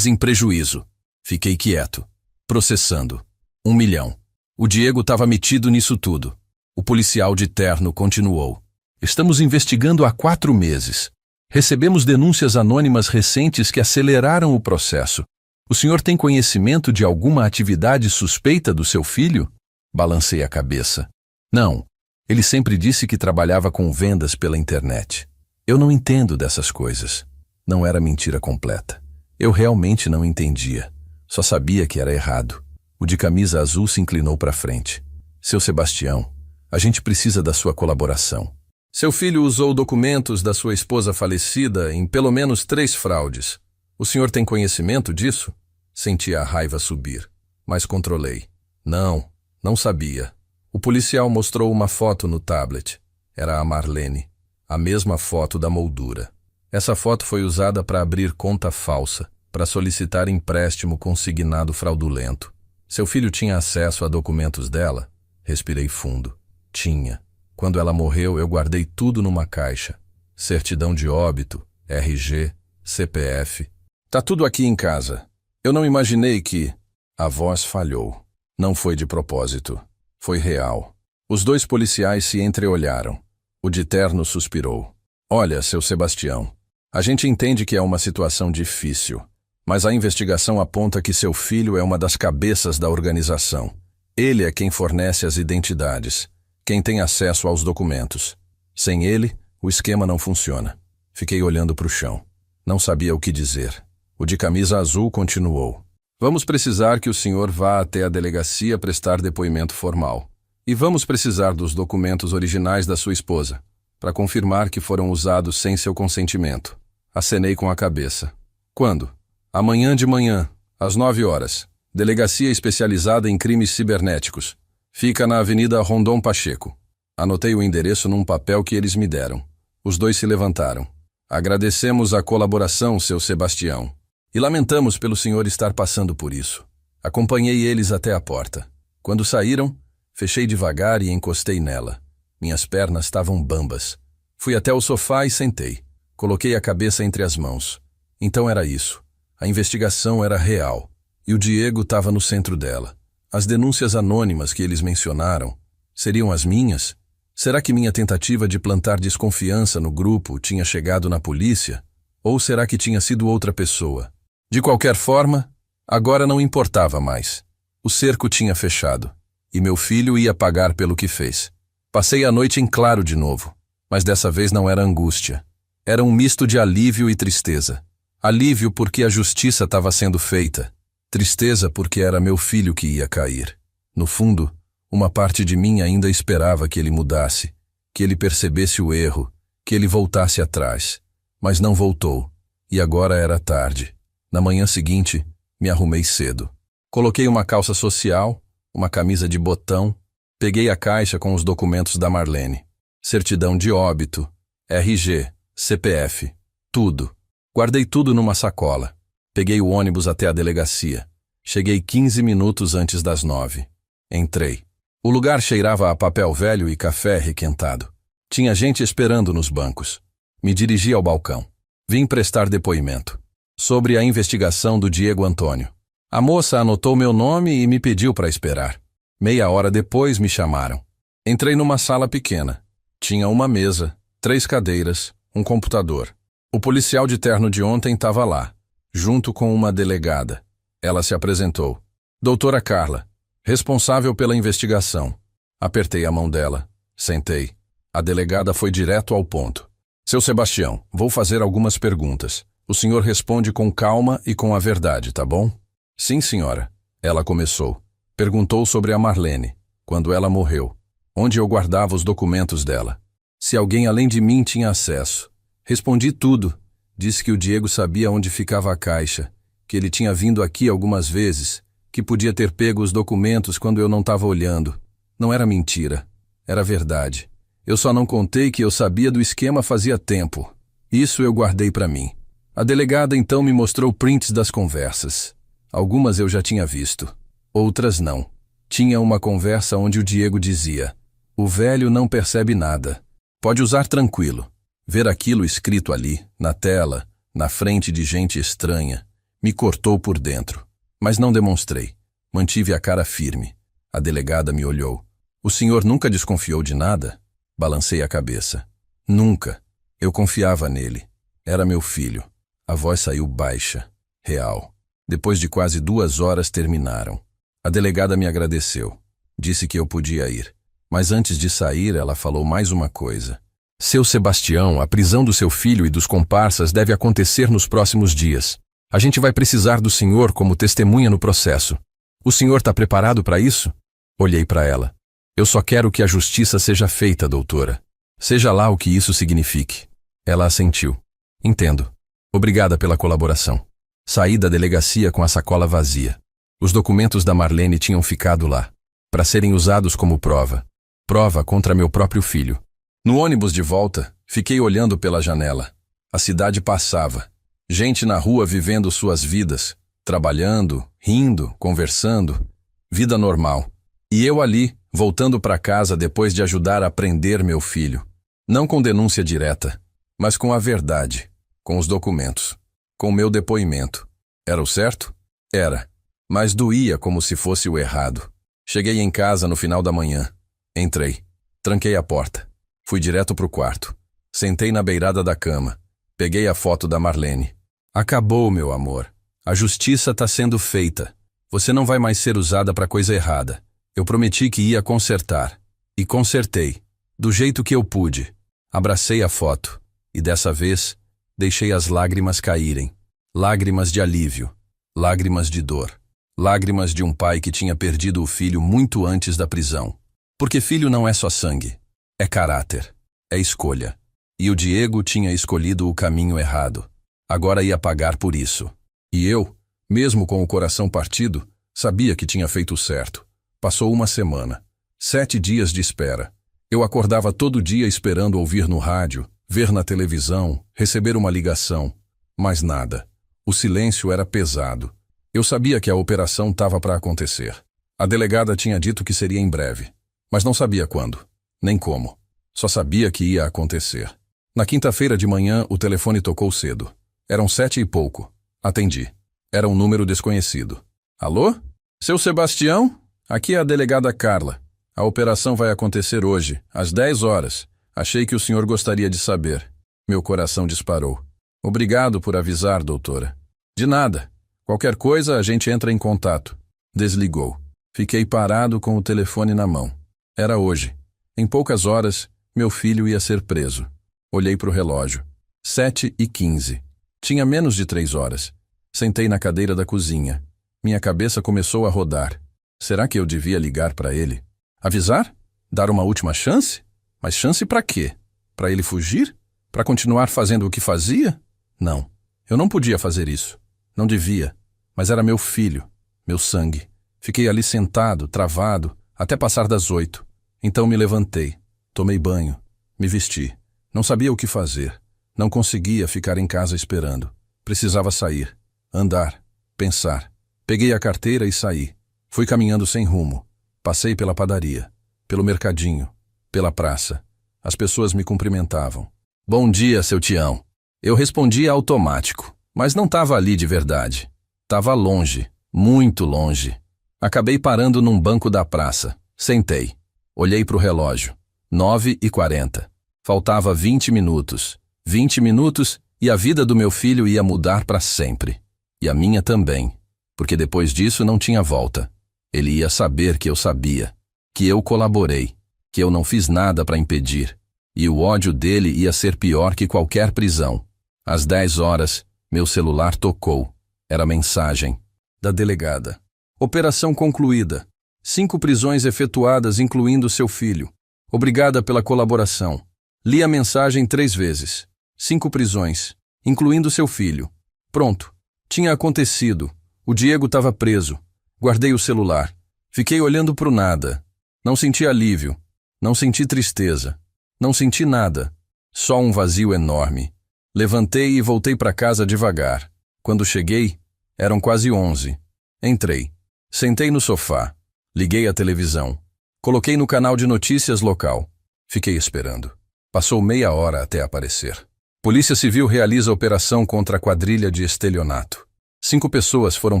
A: em prejuízo. Fiquei quieto, processando. 1 milhão. O Diego estava metido nisso tudo. O policial de terno continuou. Estamos investigando há 4 meses. Recebemos denúncias anônimas recentes que aceleraram o processo. O senhor tem conhecimento de alguma atividade suspeita do seu filho? Balancei a cabeça. Não. Ele sempre disse que trabalhava com vendas pela internet. Eu não entendo dessas coisas. Não era mentira completa. Eu realmente não entendia. Só sabia que era errado. O de camisa azul se inclinou para frente. Seu Sebastião, a gente precisa da sua colaboração. Seu filho usou documentos da sua esposa falecida em pelo menos 3 fraudes. O senhor tem conhecimento disso? Senti a raiva subir, mas controlei. Não sabia. O policial mostrou uma foto no tablet. Era a Marlene, a mesma foto da moldura. Essa foto foi usada para abrir conta falsa, para solicitar empréstimo consignado fraudulento. Seu filho tinha acesso a documentos dela? Respirei fundo. Tinha. Quando ela morreu, eu guardei tudo numa caixa. Certidão de óbito, RG, CPF. Tá tudo aqui em casa. Eu não imaginei que... A voz falhou. Não foi de propósito. Foi real. Os 2 policiais se entreolharam. O de terno suspirou. Olha, seu Sebastião, a gente entende que é uma situação difícil, mas a investigação aponta que seu filho é uma das cabeças da organização. Ele é quem fornece as identidades, quem tem acesso aos documentos. Sem ele, o esquema não funciona. Fiquei olhando para o chão. Não sabia o que dizer. O de camisa azul continuou. Vamos precisar que o senhor vá até a delegacia prestar depoimento formal. E vamos precisar dos documentos originais da sua esposa, para confirmar que foram usados sem seu consentimento. Acenei com a cabeça. Quando? Amanhã de manhã, às 9 horas. Delegacia especializada em crimes cibernéticos. Fica na Avenida Rondon Pacheco. Anotei o endereço num papel que eles me deram. Os 2 se levantaram. Agradecemos a colaboração, seu Sebastião. E lamentamos pelo senhor estar passando por isso. Acompanhei eles até a porta. Quando saíram, Fechei devagar e encostei nela. Minhas pernas estavam bambas. Fui até o sofá e sentei. Coloquei a cabeça entre as mãos. Então era isso. A investigação era real. E o Diego estava no centro dela. As denúncias anônimas que eles mencionaram seriam as minhas? Será que minha tentativa de plantar desconfiança no grupo tinha chegado na polícia? Ou será que tinha sido outra pessoa? De qualquer forma, agora não importava mais. O cerco tinha fechado. E meu filho ia pagar pelo que fez. Passei a noite em claro de novo. Mas dessa vez não era angústia. Era um misto de alívio e tristeza. Alívio porque a justiça estava sendo feita. Tristeza porque era meu filho que ia cair. No fundo, uma parte de mim ainda esperava que ele mudasse, que ele percebesse o erro, que ele voltasse atrás. Mas não voltou. E agora era tarde. Na manhã seguinte, me arrumei cedo. Coloquei uma calça social, uma camisa de botão, peguei a caixa com os documentos da Marlene. Certidão de óbito, RG, CPF, tudo. Guardei tudo numa sacola. Peguei o ônibus até a delegacia. Cheguei 15 minutos antes das 9. Entrei. O lugar cheirava a papel velho e café requentado. Tinha gente esperando nos bancos. Me dirigi ao balcão. Vim prestar depoimento. Sobre a investigação do Diego Antônio. A moça anotou meu nome e me pediu para esperar. Meia hora depois me chamaram. Entrei numa sala pequena. Tinha uma mesa, 3 cadeiras, um computador. O policial de terno de ontem estava lá, junto com uma delegada. Ela se apresentou. Doutora Carla, responsável pela investigação. Apertei a mão dela. Sentei. A delegada foi direto ao ponto. Seu Sebastião, vou fazer algumas perguntas. O senhor responde com calma e com a verdade, tá bom? Sim, senhora. Ela começou. Perguntou sobre a Marlene, quando ela morreu, onde eu guardava os documentos dela. Se alguém além de mim tinha acesso. Respondi tudo. Disse que o Diego sabia onde ficava a caixa, que ele tinha vindo aqui algumas vezes, que podia ter pego os documentos quando eu não estava olhando. Não era mentira. Era verdade. Eu só não contei que eu sabia do esquema fazia tempo. Isso eu guardei para mim. A delegada então me mostrou prints das conversas. Algumas eu já tinha visto. Outras não. Tinha uma conversa onde o Diego dizia: "O velho não percebe nada. Pode usar tranquilo." Ver aquilo escrito ali, na tela, na frente de gente estranha, me cortou por dentro. Mas não demonstrei. Mantive a cara firme. A delegada me olhou. "O senhor nunca desconfiou de nada?" Balancei a cabeça. "Nunca. Eu confiava nele. Era meu filho." A voz saiu baixa, real. Depois de quase 2 horas terminaram. A delegada me agradeceu. Disse que eu podia ir. Mas antes de sair, ela falou mais uma coisa. "Seu Sebastião, a prisão do seu filho e dos comparsas deve acontecer nos próximos dias. A gente vai precisar do senhor como testemunha no processo. O senhor está preparado para isso?" Olhei para ela. "Eu só quero que a justiça seja feita, doutora. Seja lá o que isso signifique." Ela assentiu. "Entendo. Obrigada pela colaboração." Saí da delegacia com a sacola vazia. Os documentos da Marlene tinham ficado lá, para serem usados como prova. Prova contra meu próprio filho. No ônibus de volta, fiquei olhando pela janela. A cidade passava. Gente na rua vivendo suas vidas, trabalhando, rindo, conversando. Vida normal. E eu ali, voltando para casa depois de ajudar a prender meu filho. Não com denúncia direta, mas com a verdade, com os documentos, com meu depoimento. Era o certo? Era. Mas doía como se fosse o errado. Cheguei em casa no final da manhã. Entrei. Tranquei a porta. Fui direto pro quarto. Sentei na beirada da cama. Peguei a foto da Marlene. "Acabou, meu amor. A justiça tá sendo feita. Você não vai mais ser usada pra coisa errada. Eu prometi que ia consertar. E consertei. Do jeito que eu pude." Abracei a foto. E dessa vez, deixei as lágrimas caírem. Lágrimas de alívio. Lágrimas de dor. Lágrimas de um pai que tinha perdido o filho muito antes da prisão. Porque filho não é só sangue. É caráter. É escolha. E o Diego tinha escolhido o caminho errado. Agora ia pagar por isso. E eu, mesmo com o coração partido, sabia que tinha feito o certo. Passou uma semana. 7 dias de espera. Eu acordava todo dia esperando ouvir no rádio, ver na televisão, receber uma ligação. Mas nada. O silêncio era pesado. Eu sabia que a operação estava para acontecer. A delegada tinha dito que seria em breve. mas não sabia quando, nem como. Só sabia que ia acontecer. Na quinta-feira de manhã, o telefone tocou cedo. Eram 7 e pouco. Atendi. Era um número desconhecido. Alô? Seu Sebastião? Aqui é a delegada Carla. A operação vai acontecer hoje, às 10 horas. Achei que o senhor gostaria de saber. Meu coração disparou. Obrigado por avisar, doutora. De nada. Qualquer coisa, a gente entra em contato. Desligou. Fiquei parado com o telefone na mão. Era hoje. Em poucas horas, meu filho ia ser preso. Olhei para o relógio. 7h15. Tinha menos de 3 horas. Sentei na cadeira da cozinha. Minha cabeça começou a rodar. Será que eu devia ligar para ele? Avisar? Dar uma última chance? Mas chance para quê? Para ele fugir? Para continuar fazendo o que fazia? Não. Eu não podia fazer isso. Não devia. Mas era meu filho. Meu sangue. Fiquei ali sentado, travado, até passar das 8. Então me levantei. Tomei banho. Me vesti. Não sabia o que fazer. Não conseguia ficar em casa esperando. Precisava sair. Andar. Pensar. Peguei a carteira e saí. Fui caminhando sem rumo. Passei pela padaria. Pelo mercadinho. Pela praça. As pessoas me cumprimentavam. Bom dia, seu Tião. Eu respondia automático, mas não estava ali de verdade. Estava longe, muito longe. Acabei parando num banco da praça. Sentei. Olhei para o relógio. 9h40. Faltava 20 minutos. 20 minutos e a vida do meu filho ia mudar para sempre. E a minha também. Porque depois disso não tinha volta. Ele ia saber que eu sabia. Que eu colaborei. Que eu não fiz nada para impedir. E o ódio dele ia ser pior que qualquer prisão. Às 10 horas, meu celular tocou. Era mensagem. Da delegada. Operação concluída. 5 prisões efetuadas, incluindo seu filho. Obrigada pela colaboração. Li a mensagem 3 vezes. 5 prisões, incluindo seu filho. Pronto. Tinha acontecido. O Diego estava preso. Guardei o celular. Fiquei olhando pro nada. Não senti alívio. Não senti tristeza. Não senti nada. Só um vazio enorme. Levantei e voltei para casa devagar. Quando cheguei, eram quase 11. Entrei. Sentei no sofá. Liguei a televisão. Coloquei no canal de notícias local. Fiquei esperando. Passou meia hora até aparecer. Polícia Civil realiza operação contra a quadrilha de estelionato. 5 pessoas foram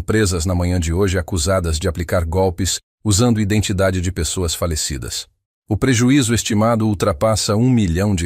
A: presas na manhã de hoje acusadas de aplicar golpes usando identidade de pessoas falecidas. O prejuízo estimado ultrapassa R$1 milhão.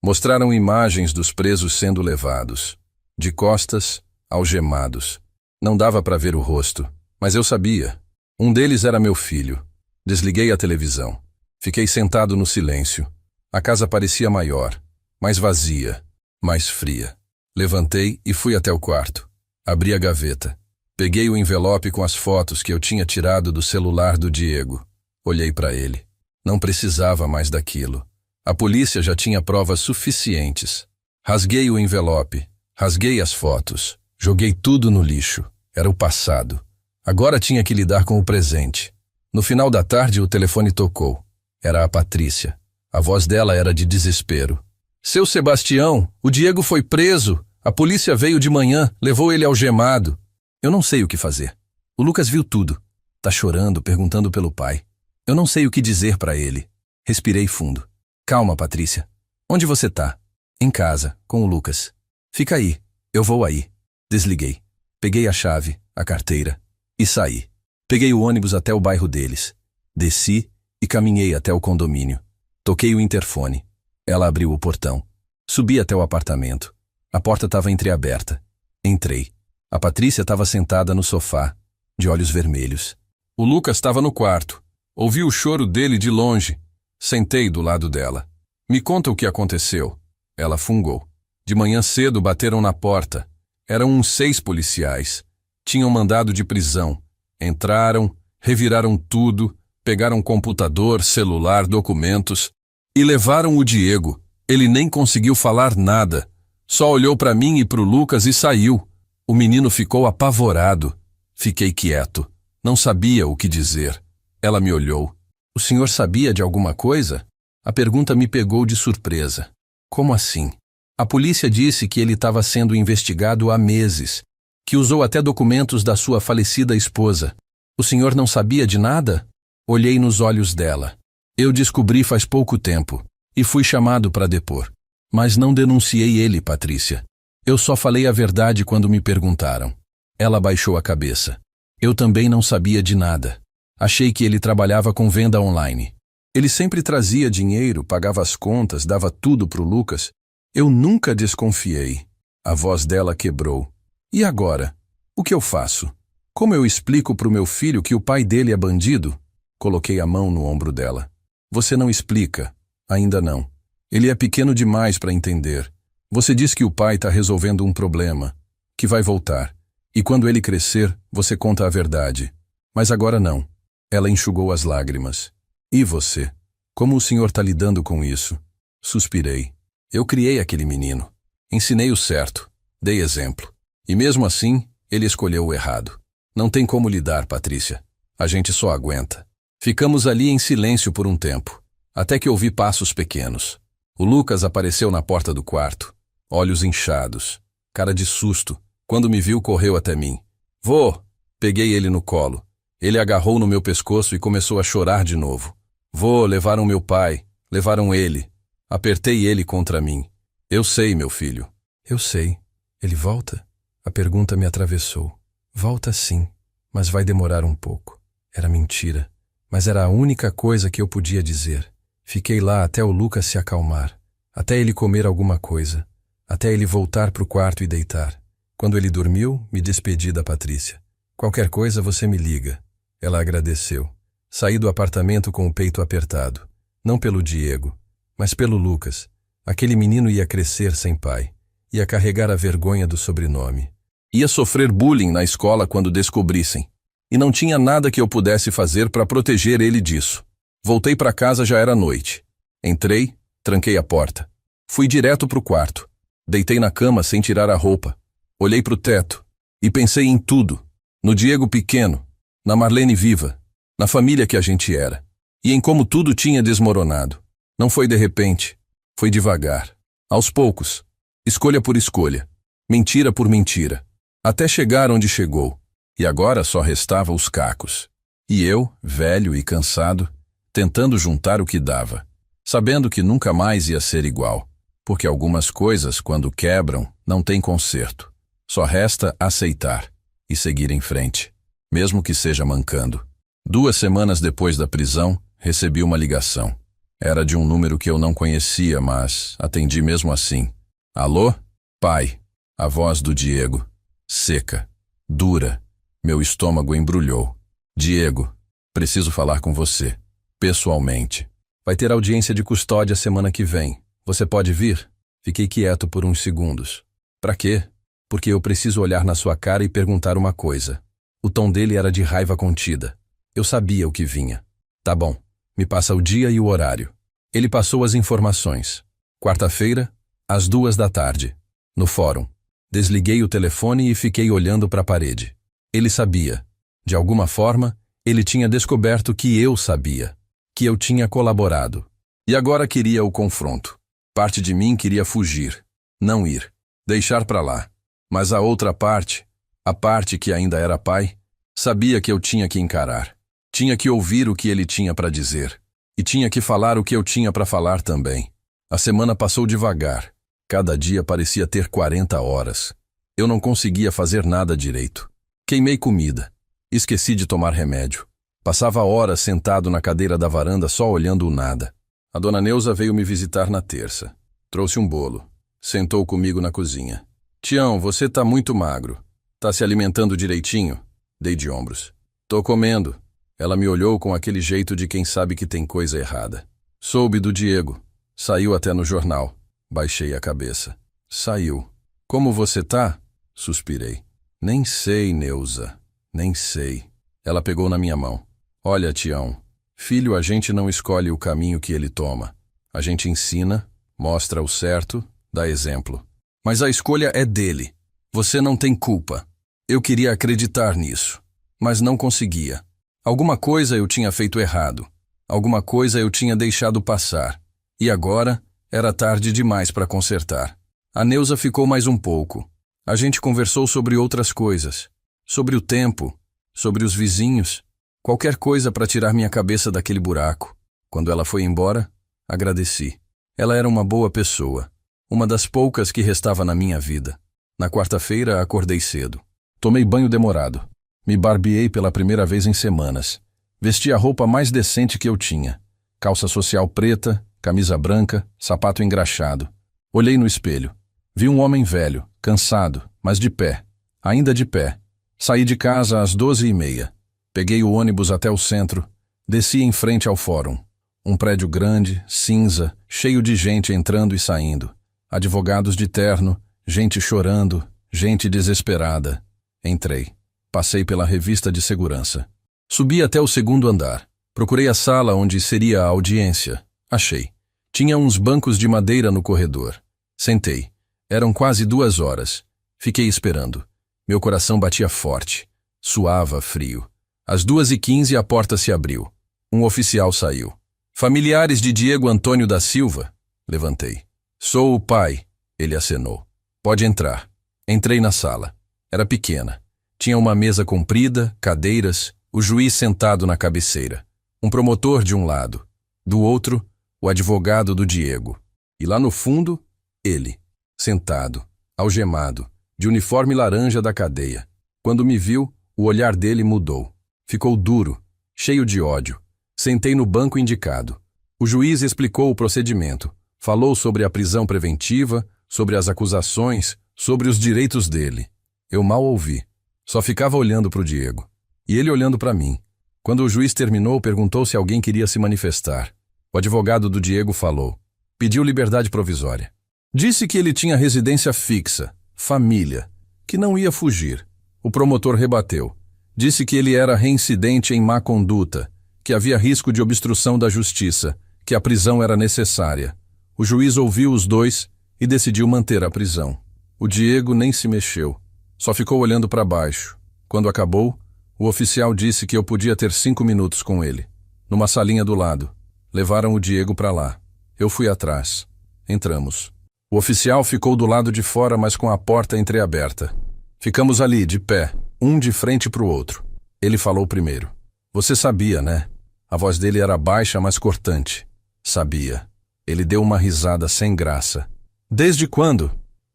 A: Mostraram imagens dos presos sendo levados. De costas, algemados. Não dava para ver o rosto, mas eu sabia. Um deles era meu filho. Desliguei a televisão. Fiquei sentado no silêncio. A casa parecia maior, mais vazia, mais fria. Levantei e fui até o quarto. Abri a gaveta. Peguei o envelope com as fotos que eu tinha tirado do celular do Diego. Olhei para ele. Não precisava mais daquilo. A polícia já tinha provas suficientes. Rasguei o envelope. Rasguei as fotos. Joguei tudo no lixo. Era o passado. Agora tinha que lidar com o presente. No final da tarde, o telefone tocou. Era a Patrícia. A voz dela era de desespero. Seu Sebastião, o Diego foi preso. A polícia veio de manhã, levou ele algemado. Eu não sei o que fazer. O Lucas viu tudo. Tá chorando, perguntando pelo pai. Eu não sei o que dizer para ele. Respirei fundo. Calma, Patrícia. Onde você tá? Em casa, com o Lucas. Fica aí, eu vou aí. Desliguei. Peguei a chave, a carteira e saí. Peguei o ônibus até o bairro deles. Desci e caminhei até o condomínio. Toquei o interfone. Ela abriu o portão. Subi até o apartamento. A porta estava entreaberta. Entrei. A Patrícia estava sentada no sofá, de olhos vermelhos. O Lucas estava no quarto. Ouvi o choro dele de longe. Sentei do lado dela. Me conta o que aconteceu. Ela fungou. De manhã cedo bateram na porta. Eram uns 6 policiais. Tinham mandado de prisão. Entraram, reviraram tudo, pegaram computador, celular, documentos e levaram o Diego. Ele nem conseguiu falar nada. Só olhou para mim e para o Lucas e saiu. O menino ficou apavorado. Fiquei quieto. Não sabia o que dizer. Ela me olhou. O senhor sabia de alguma coisa? A pergunta me pegou de surpresa. Como assim? A polícia disse que ele estava sendo investigado há meses, que usou até documentos da sua falecida esposa. O senhor não sabia de nada? Olhei nos olhos dela. Eu descobri faz pouco tempo e fui chamado para depor. Mas não denunciei ele, Patrícia. Eu só falei a verdade quando me perguntaram. Ela baixou a cabeça. Eu também não sabia de nada. Achei que ele trabalhava com venda online. Ele sempre trazia dinheiro, pagava as contas, dava tudo pro Lucas. Eu nunca desconfiei. A voz dela quebrou. E agora? O que eu faço? Como eu explico pro meu filho que o pai dele é bandido? Coloquei a mão no ombro dela. Você não explica. Ainda não. Ele é pequeno demais para entender. Você diz que o pai está resolvendo um problema, que vai voltar. E quando ele crescer, você conta a verdade. Mas agora não. Ela enxugou as lágrimas. E você? Como o senhor está lidando com isso? Suspirei. Eu criei aquele menino. Ensinei o certo. Dei exemplo. E mesmo assim, ele escolheu o errado. Não tem como lidar, Patrícia. A gente só aguenta. Ficamos ali em silêncio por um tempo, até que ouvi passos pequenos. O Lucas apareceu na porta do quarto, olhos inchados, cara de susto. Quando me viu, correu até mim. Vô! Peguei ele no colo. Ele agarrou no meu pescoço e começou a chorar de novo. Vô, levaram meu pai, levaram ele. Apertei ele contra mim. Eu sei, meu filho. Eu sei. Ele volta? A pergunta me atravessou. Volta sim, mas vai demorar um pouco. Era mentira, mas era a única coisa que eu podia dizer. Fiquei lá até o Lucas se acalmar, até ele comer alguma coisa, até ele voltar pro quarto e deitar. Quando ele dormiu, me despedi da Patrícia. Qualquer coisa você me liga. Ela agradeceu. Saí do apartamento com o peito apertado. Não pelo Diego, mas pelo Lucas. Aquele menino ia crescer sem pai. Ia carregar a vergonha do sobrenome. Ia sofrer bullying na escola quando descobrissem. E não tinha nada que eu pudesse fazer para proteger ele disso. Voltei para casa, já era noite. Entrei, tranquei a porta. Fui direto pro quarto. Deitei na cama sem tirar a roupa. Olhei pro teto e pensei em tudo. No Diego pequeno, na Marlene viva, na família que a gente era. E em como tudo tinha desmoronado. Não foi de repente, foi devagar. Aos poucos, escolha por escolha, mentira por mentira. Até chegar onde chegou, e agora só restava os cacos. E eu, velho e cansado, tentando juntar o que dava, sabendo que nunca mais ia ser igual, porque algumas coisas, quando quebram, não tem conserto. Só resta aceitar e seguir em frente, mesmo que seja mancando. 2 semanas depois da prisão, recebi uma ligação. Era de um número que eu não conhecia, mas atendi mesmo assim. Alô? Pai. A voz do Diego. Seca, dura. Meu estômago embrulhou. Diego, preciso falar com você. Pessoalmente. Vai ter audiência de custódia semana que vem. Você pode vir? Fiquei quieto por uns segundos. Pra quê? Porque eu preciso olhar na sua cara e perguntar uma coisa. O tom dele era de raiva contida. Eu sabia o que vinha. Tá bom, me passa o dia e o horário. Ele passou as informações. Quarta-feira, às 2 da tarde. No fórum. Desliguei o telefone e fiquei olhando para a parede. Ele sabia. De alguma forma, ele tinha descoberto que eu sabia. Que eu tinha colaborado. E agora queria o confronto. Parte de mim queria fugir. Não ir. Deixar para lá. Mas a outra parte, a parte que ainda era pai, sabia que eu tinha que encarar. Tinha que ouvir o que ele tinha para dizer. E tinha que falar o que eu tinha para falar também. A semana passou devagar. Cada dia parecia ter 40 horas. Eu não conseguia fazer nada direito. Queimei comida. Esqueci de tomar remédio. Passava horas sentado na cadeira da varanda só olhando o nada. A dona Neuza veio me visitar na terça. Trouxe um bolo. Sentou comigo na cozinha. Tião, você tá muito magro. Tá se alimentando direitinho? Dei de ombros. Tô comendo. Ela me olhou com aquele jeito de quem sabe que tem coisa errada. Soube do Diego. Saiu até no jornal. Baixei a cabeça. Saiu. Como você tá? Suspirei. Nem sei, Neuza. Nem sei. Ela pegou na minha mão. Olha, Tião. Filho, a gente não escolhe o caminho que ele toma. A gente ensina, mostra o certo, dá exemplo. Mas a escolha é dele. Você não tem culpa. Eu queria acreditar nisso, mas não conseguia. Alguma coisa eu tinha feito errado. Alguma coisa eu tinha deixado passar. E agora era tarde demais para consertar. A Neuza ficou mais um pouco. A gente conversou sobre outras coisas. Sobre o tempo, sobre os vizinhos. Qualquer coisa para tirar minha cabeça daquele buraco. Quando ela foi embora, agradeci. Ela era uma boa pessoa, uma das poucas que restava na minha vida. Na quarta-feira, acordei cedo. Tomei banho demorado. Me barbeei pela primeira vez em semanas. Vesti a roupa mais decente que eu tinha. Calça social preta, camisa branca, sapato engraxado. Olhei no espelho. Vi um homem velho, cansado, mas de pé. Ainda de pé. Saí de casa às 12h30. Peguei o ônibus até o centro. Desci em frente ao fórum. Um prédio grande, cinza, cheio de gente entrando e saindo. Advogados de terno, gente chorando, gente desesperada. Entrei. Passei pela revista de segurança. Subi até o segundo andar. Procurei a sala onde seria a audiência. Achei. Tinha uns bancos de madeira no corredor. Sentei. Eram quase 2 horas. Fiquei esperando. Meu coração batia forte. Suava frio. Às 2h15 a porta se abriu. Um oficial saiu. Familiares de Diego Antônio da Silva? Levantei. Sou o pai. Ele acenou. Pode entrar. Entrei na sala. Era pequena. Tinha uma mesa comprida, cadeiras, o juiz sentado na cabeceira. Um promotor de um lado. Do outro, o advogado do Diego. E lá no fundo, ele, sentado, algemado, de uniforme laranja da cadeia. Quando me viu, o olhar dele mudou. Ficou duro, cheio de ódio. Sentei no banco indicado. O juiz explicou o procedimento. Falou sobre a prisão preventiva, sobre as acusações, sobre os direitos dele. Eu mal ouvi. Só ficava olhando para o Diego. E ele olhando para mim. Quando o juiz terminou, perguntou se alguém queria se manifestar. O advogado do Diego falou. Pediu liberdade provisória. Disse que ele tinha residência fixa, família, que não ia fugir. O promotor rebateu. Disse que ele era reincidente em má conduta, que havia risco de obstrução da justiça, que a prisão era necessária. O juiz ouviu os dois e decidiu manter a prisão. O Diego nem se mexeu, só ficou olhando para baixo. Quando acabou, o oficial disse que eu podia ter 5 minutos com ele, numa salinha do lado. Levaram o Diego para lá. Eu fui atrás. Entramos. O oficial ficou do lado de fora, mas com a porta entreaberta. Ficamos ali, de pé, um de frente para o outro. Ele falou primeiro. Você sabia, né? A voz dele era baixa, mas cortante. Sabia. Ele deu uma risada sem graça. Desde quando?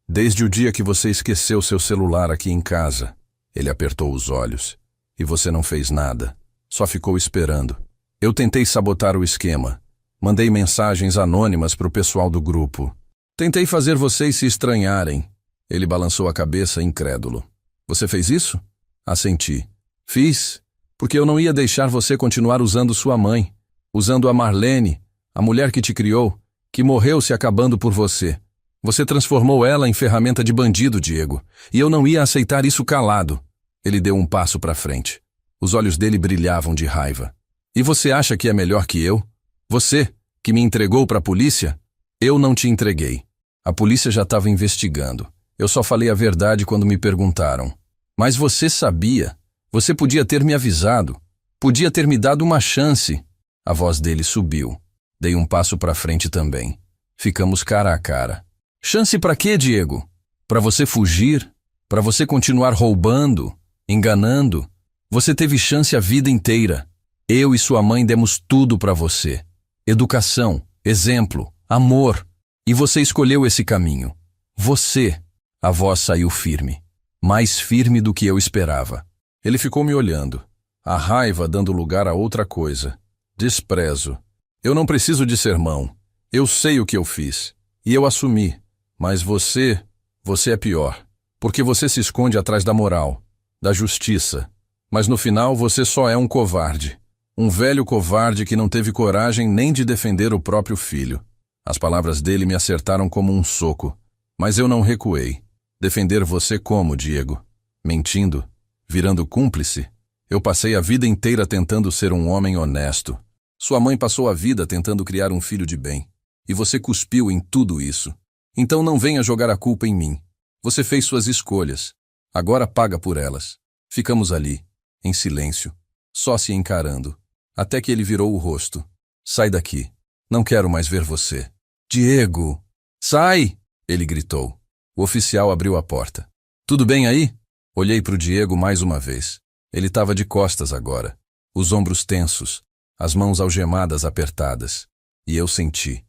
A: Desde o dia que você esqueceu seu celular aqui em casa. Ele apertou os olhos. E você não fez nada. Só ficou esperando. Eu tentei sabotar o esquema. Mandei mensagens anônimas para o pessoal do grupo. Tentei fazer vocês se estranharem. Ele balançou a cabeça, incrédulo. Você fez isso? Assenti. Fiz, porque eu não ia deixar você continuar usando sua mãe. Usando a Marlene, a mulher que te criou, que morreu se acabando por você. Você transformou ela em ferramenta de bandido, Diego. E eu não ia aceitar isso calado. Ele deu um passo para frente. Os olhos dele brilhavam de raiva. E você acha que é melhor que eu? Você, que me entregou para a polícia? Eu não te entreguei. A polícia já estava investigando. Eu só falei a verdade quando me perguntaram. Mas você sabia. Você podia ter me avisado. Podia ter me dado uma chance. A voz dele subiu. Dei um passo para frente também. Ficamos cara a cara. Chance para quê, Diego? Para você fugir? Para você continuar roubando? Enganando? Você teve chance a vida inteira. Eu e sua mãe demos tudo para você. Educação, exemplo, amor. E você escolheu esse caminho. Você. A voz saiu firme. Mais firme do que eu esperava. Ele ficou me olhando. A raiva dando lugar a outra coisa. Desprezo. Eu não preciso de sermão. Eu sei o que eu fiz. E eu assumi. Mas você é pior. Porque você se esconde atrás da moral, da justiça. Mas no final você só é um covarde. Um velho covarde que não teve coragem nem de defender o próprio filho. As palavras dele me acertaram como um soco. Mas eu não recuei. Defender você como, Diego? Mentindo? Virando cúmplice? Eu passei a vida inteira tentando ser um homem honesto. Sua mãe passou a vida tentando criar um filho de bem. E você cuspiu em tudo isso. Então não venha jogar a culpa em mim. Você fez suas escolhas. Agora paga por elas. Ficamos ali, em silêncio, só se encarando. Até que ele virou o rosto. Sai daqui. Não quero mais ver você. Diego! Sai! Ele gritou. O oficial abriu a porta. Tudo bem aí? Olhei para o Diego mais uma vez. Ele estava de costas agora. Os ombros tensos. as mãos algemadas apertadas. E eu senti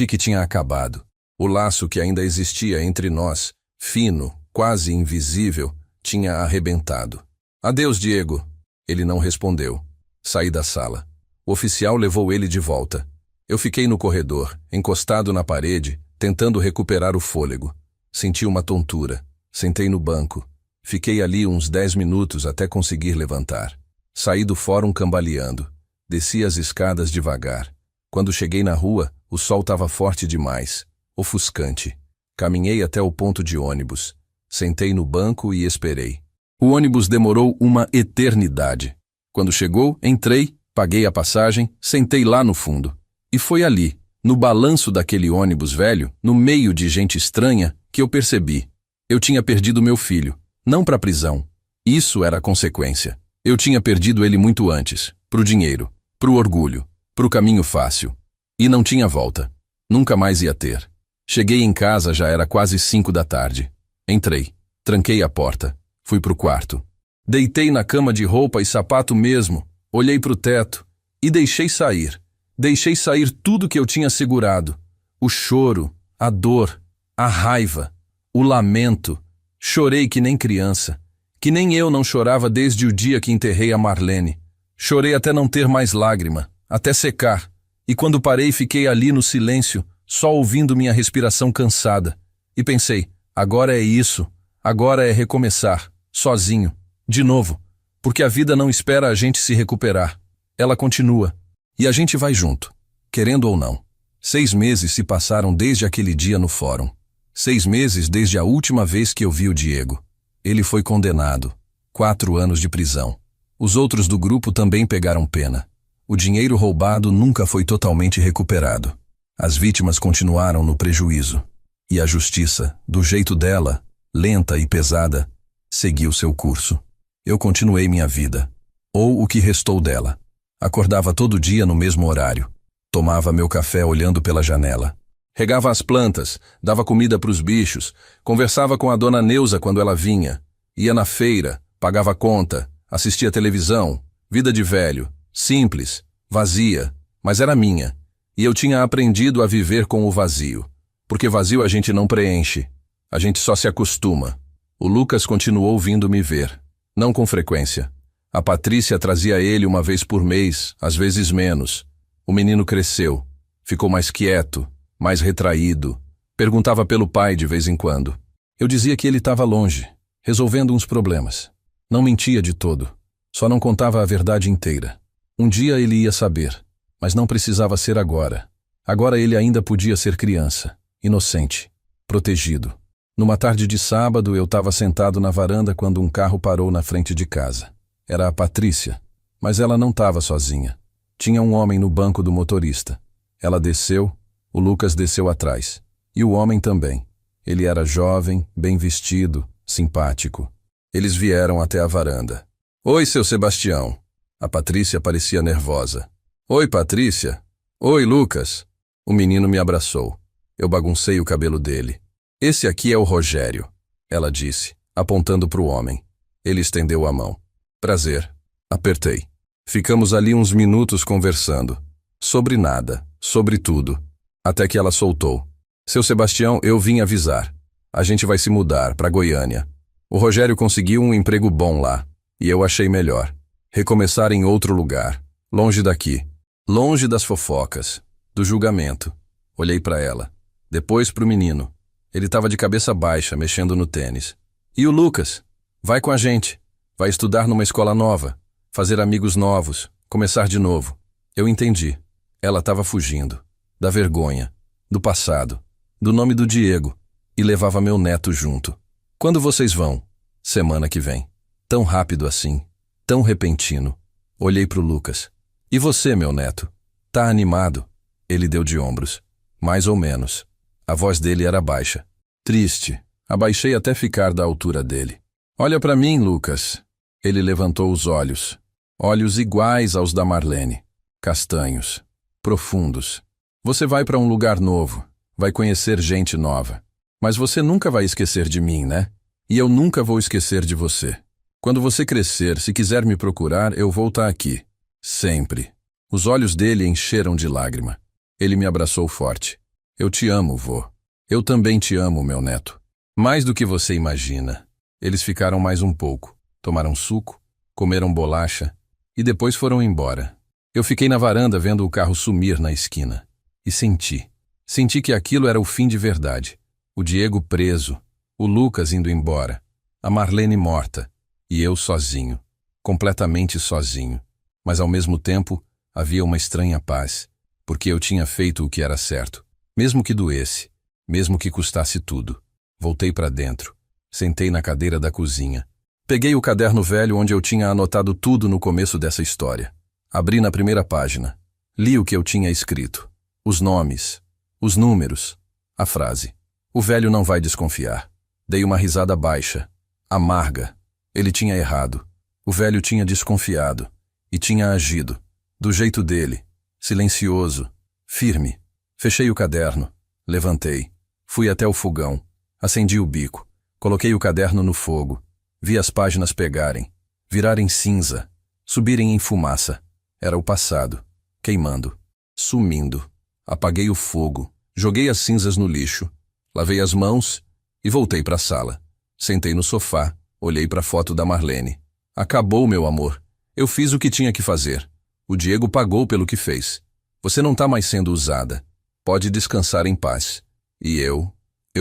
A: que tinha acabado. O laço que ainda existia entre nós, fino, quase invisível, tinha arrebentado. Adeus, Diego. Ele não respondeu. Saí da sala. O oficial levou ele de volta. Eu fiquei no corredor, encostado na parede, tentando recuperar o fôlego. Senti uma tontura. Sentei no banco. Fiquei ali uns 10 minutos até conseguir levantar. Saí do fórum cambaleando. Desci as escadas devagar. Quando cheguei na rua, o sol estava forte demais, ofuscante. Caminhei até o ponto de ônibus. Sentei no banco e esperei. O ônibus demorou uma eternidade. Quando chegou, entrei, paguei a passagem, sentei lá no fundo. E foi ali, no balanço daquele ônibus velho, no meio de gente estranha, que eu percebi. Eu tinha perdido meu filho, não para a prisão. Isso era a consequência. Eu tinha perdido ele muito antes, pro dinheiro, pro orgulho, pro caminho fácil. E não tinha volta. Nunca mais ia ter. Cheguei em casa, já era quase 5 da tarde. Entrei, tranquei a porta, fui pro quarto. Deitei na cama de roupa e sapato mesmo, olhei pro teto e deixei sair. Deixei sair tudo que eu tinha segurado. O choro, a dor, a raiva, o lamento. Chorei que nem criança. Que nem eu não chorava desde o dia que enterrei a Marlene. Chorei até não ter mais lágrima, até secar. E quando parei, fiquei ali no silêncio, só ouvindo minha respiração cansada. E pensei, agora é isso, agora é recomeçar, sozinho, de novo. Porque a vida não espera a gente se recuperar. Ela continua. E a gente vai junto, querendo ou não. 6 meses se passaram desde aquele dia no fórum. 6 meses desde a última vez que eu vi o Diego. Ele foi condenado. 4 anos de prisão. Os outros do grupo também pegaram pena. O dinheiro roubado nunca foi totalmente recuperado. As vítimas continuaram no prejuízo. E a justiça, do jeito dela, lenta e pesada, seguiu seu curso. Eu continuei minha vida. Ou o que restou dela. Acordava todo dia no mesmo horário. Tomava meu café olhando pela janela. Regava as plantas, dava comida para os bichos, conversava com a dona Neuza quando ela vinha. Ia na feira, pagava conta, assistia televisão. Vida de velho, simples, vazia, mas era minha. E eu tinha aprendido a viver com o vazio. Porque vazio a gente não preenche. A gente só se acostuma. O Lucas continuou vindo me ver. Não com frequência. A Patrícia trazia ele uma vez por mês, às vezes menos. O menino cresceu. Ficou mais quieto, mais retraído. Perguntava pelo pai de vez em quando. Eu dizia que ele estava longe, resolvendo uns problemas. Não mentia de todo. Só não contava a verdade inteira. Um dia ele ia saber, mas não precisava ser agora. Agora ele ainda podia ser criança, inocente, protegido. Numa tarde de sábado, eu estava sentado na varanda quando um carro parou na frente de casa. Era a Patrícia, mas ela não estava sozinha. Tinha um homem no banco do motorista. Ela desceu, o Lucas desceu atrás. E o homem também. Ele era jovem, bem vestido, simpático. Eles vieram até a varanda. Oi, seu Sebastião. A Patrícia parecia nervosa. Oi, Patrícia. Oi, Lucas. O menino me abraçou. Eu baguncei o cabelo dele. Esse aqui é o Rogério, ela disse, apontando para o homem. Ele estendeu a mão. Prazer. Apertei. Ficamos ali uns minutos conversando. Sobre nada, sobre tudo. Até que ela soltou. Seu Sebastião, eu vim avisar. A gente vai se mudar para Goiânia. O Rogério conseguiu um emprego bom lá. E eu achei melhor. Recomeçar em outro lugar. Longe daqui. Longe das fofocas. Do julgamento. Olhei para ela. Depois para o menino. Ele estava de cabeça baixa, mexendo no tênis. E o Lucas? Vai com a gente. Vai estudar numa escola nova. Fazer amigos novos. Começar de novo. Eu entendi. Ela estava fugindo. Da vergonha. Do passado. Do nome do Diego. E levava meu neto junto. Quando vocês vão? Semana que vem. Tão rápido assim. Tão repentino. Olhei para o Lucas. E você, meu neto? Tá animado? Ele deu de ombros. Mais ou menos. A voz dele era baixa. Triste. Abaixei até ficar da altura dele. Olha para mim, Lucas. Ele levantou os olhos. Olhos iguais aos da Marlene. Castanhos. Profundos. Você vai para um lugar novo. Vai conhecer gente nova. Mas você nunca vai esquecer de mim, né? E eu nunca vou esquecer de você. Quando você crescer, se quiser me procurar, eu vou estar aqui. Sempre. Os olhos dele encheram de lágrima. Ele me abraçou forte. Eu te amo, vô. Eu também te amo, meu neto. Mais do que você imagina. Eles ficaram mais um pouco. Tomaram suco, comeram bolacha e depois foram embora. Eu fiquei na varanda vendo o carro sumir na esquina. E senti que aquilo era o fim de verdade. O Diego preso, o Lucas indo embora, a Marlene morta e eu sozinho, completamente sozinho. Mas ao mesmo tempo havia uma estranha paz, porque eu tinha feito o que era certo, mesmo que doesse, mesmo que custasse tudo. Voltei para dentro, sentei na cadeira da cozinha. Peguei o caderno velho onde eu tinha anotado tudo no começo dessa história. Abri na primeira página. Li o que eu tinha escrito. Os nomes, os números, a frase. O velho não vai desconfiar. Dei uma risada baixa, amarga. Ele tinha errado. O velho tinha desconfiado e tinha agido, do jeito dele, silencioso, firme. Fechei o caderno, levantei, fui até o fogão, acendi o bico, coloquei o caderno no fogo, vi as páginas pegarem, virarem cinza, subirem em fumaça. Era o passado, queimando, sumindo. Apaguei o fogo, joguei as cinzas no lixo, lavei as mãos e voltei para a sala. Sentei no sofá, olhei para a foto da Marlene. Acabou, meu amor. Eu fiz o que tinha que fazer. O Diego pagou pelo que fez. Você não está mais sendo usada. Pode descansar em paz. E eu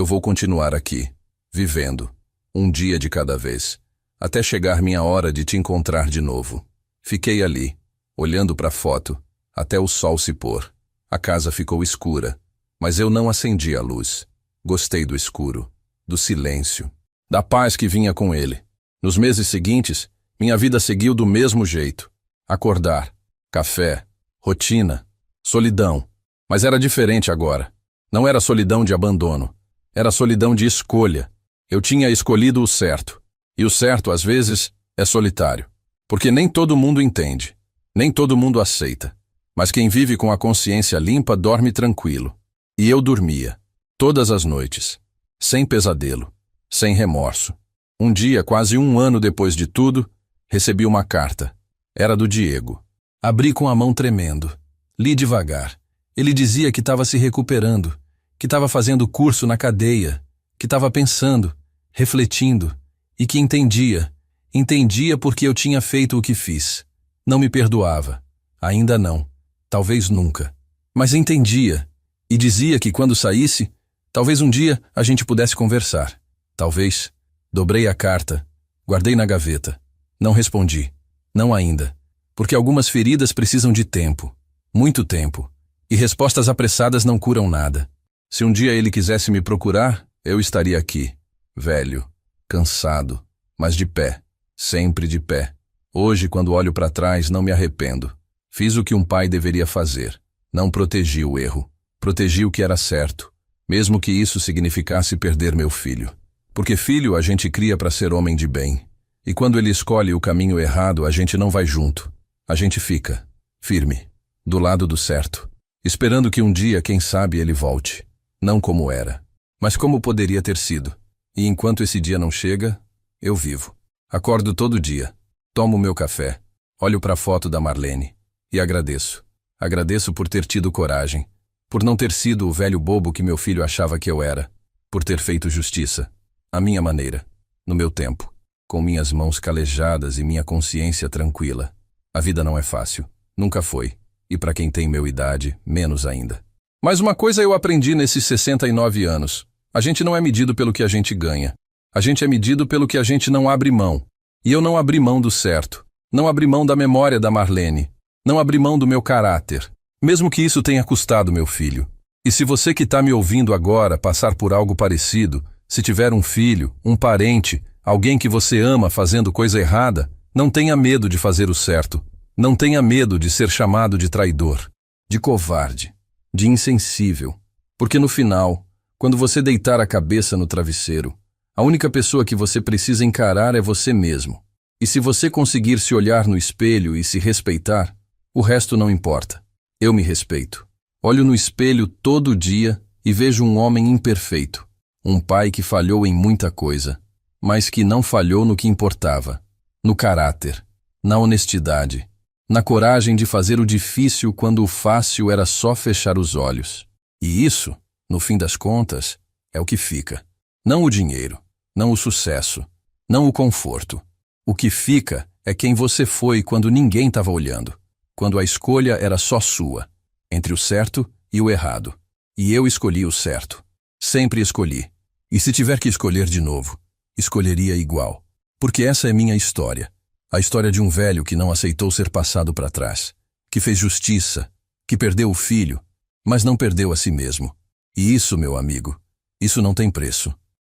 A: vou continuar aqui, vivendo, um dia de cada vez, até chegar minha hora de te encontrar de novo. Fiquei ali, olhando para a foto, até o sol se pôr. A casa ficou escura, mas eu não acendi a luz. Gostei do escuro, do silêncio, da paz que vinha com ele. Nos meses seguintes, minha vida seguiu do mesmo jeito. Acordar, café, rotina, solidão. Mas era diferente agora. Não era solidão de abandono. Era solidão de escolha. Eu tinha escolhido o certo. E o certo, às vezes, é solitário. Porque nem todo mundo entende. Nem todo mundo aceita. Mas quem vive com a consciência limpa dorme tranquilo. E eu dormia. Todas as noites. Sem pesadelo. Sem remorso. Um dia, quase um ano depois de tudo, recebi uma carta. Era do Diego. Abri com a mão tremendo. Li devagar. Ele dizia que estava se recuperando, que estava fazendo curso na cadeia, que estava pensando, refletindo, e que entendia porque eu tinha feito o que fiz. Não me perdoava. Ainda não. Talvez nunca. Mas entendia. E dizia que quando saísse, talvez um dia a gente pudesse conversar. Talvez. Dobrei a carta. Guardei na gaveta. Não respondi. Não ainda. Porque algumas feridas precisam de tempo. Muito tempo. E respostas apressadas não curam nada. Se um dia ele quisesse me procurar, eu estaria aqui. Velho. Cansado. Mas de pé. Sempre de pé. Hoje, quando olho para trás, não me arrependo. Fiz o que um pai deveria fazer. Não protegi o erro. Protegi o que era certo. Mesmo que isso significasse perder meu filho. Porque filho a gente cria para ser homem de bem. E quando ele escolhe o caminho errado, a gente não vai junto. A gente fica, firme, do lado do certo, esperando que um dia, quem sabe, ele volte. Não como era, mas como poderia ter sido. E enquanto esse dia não chega, eu vivo. Acordo todo dia, tomo meu café, olho para a foto da Marlene e agradeço. Agradeço por ter tido coragem, por não ter sido o velho bobo que meu filho achava que eu era, por ter feito justiça, à minha maneira, no meu tempo, com minhas mãos calejadas e minha consciência tranquila. A vida não é fácil, nunca foi, e para quem tem minha idade, menos ainda. Mas uma coisa eu aprendi nesses 69 anos. A gente não é medido pelo que a gente ganha. A gente é medido pelo que a gente não abre mão. E eu não abri mão do certo. Não abri mão da memória da Marlene. Não abri mão do meu caráter. Mesmo que isso tenha custado meu filho. E se você que está me ouvindo agora passar por algo parecido, se tiver um filho, um parente, alguém que você ama fazendo coisa errada, não tenha medo de fazer o certo. Não tenha medo de ser chamado de traidor, de covarde, de insensível. Porque no final, quando você deitar a cabeça no travesseiro, a única pessoa que você precisa encarar é você mesmo. E se você conseguir se olhar no espelho e se respeitar, o resto não importa. Eu me respeito. Olho no espelho todo dia e vejo um homem imperfeito. Um pai que falhou em muita coisa, mas que não falhou no que importava. No caráter, na honestidade, na coragem de fazer o difícil quando o fácil era só fechar os olhos. E isso, no fim das contas, é o que fica. Não o dinheiro, não o sucesso, não o conforto. O que fica é quem você foi quando ninguém estava olhando, quando a escolha era só sua, entre o certo e o errado. E eu escolhi o certo. Sempre escolhi. E se tiver que escolher de novo, escolheria igual. Porque essa é minha história. A história de um velho que não aceitou ser passado para trás, que fez justiça, que perdeu o filho, mas não perdeu a si mesmo. E isso, meu amigo, isso não tem preço.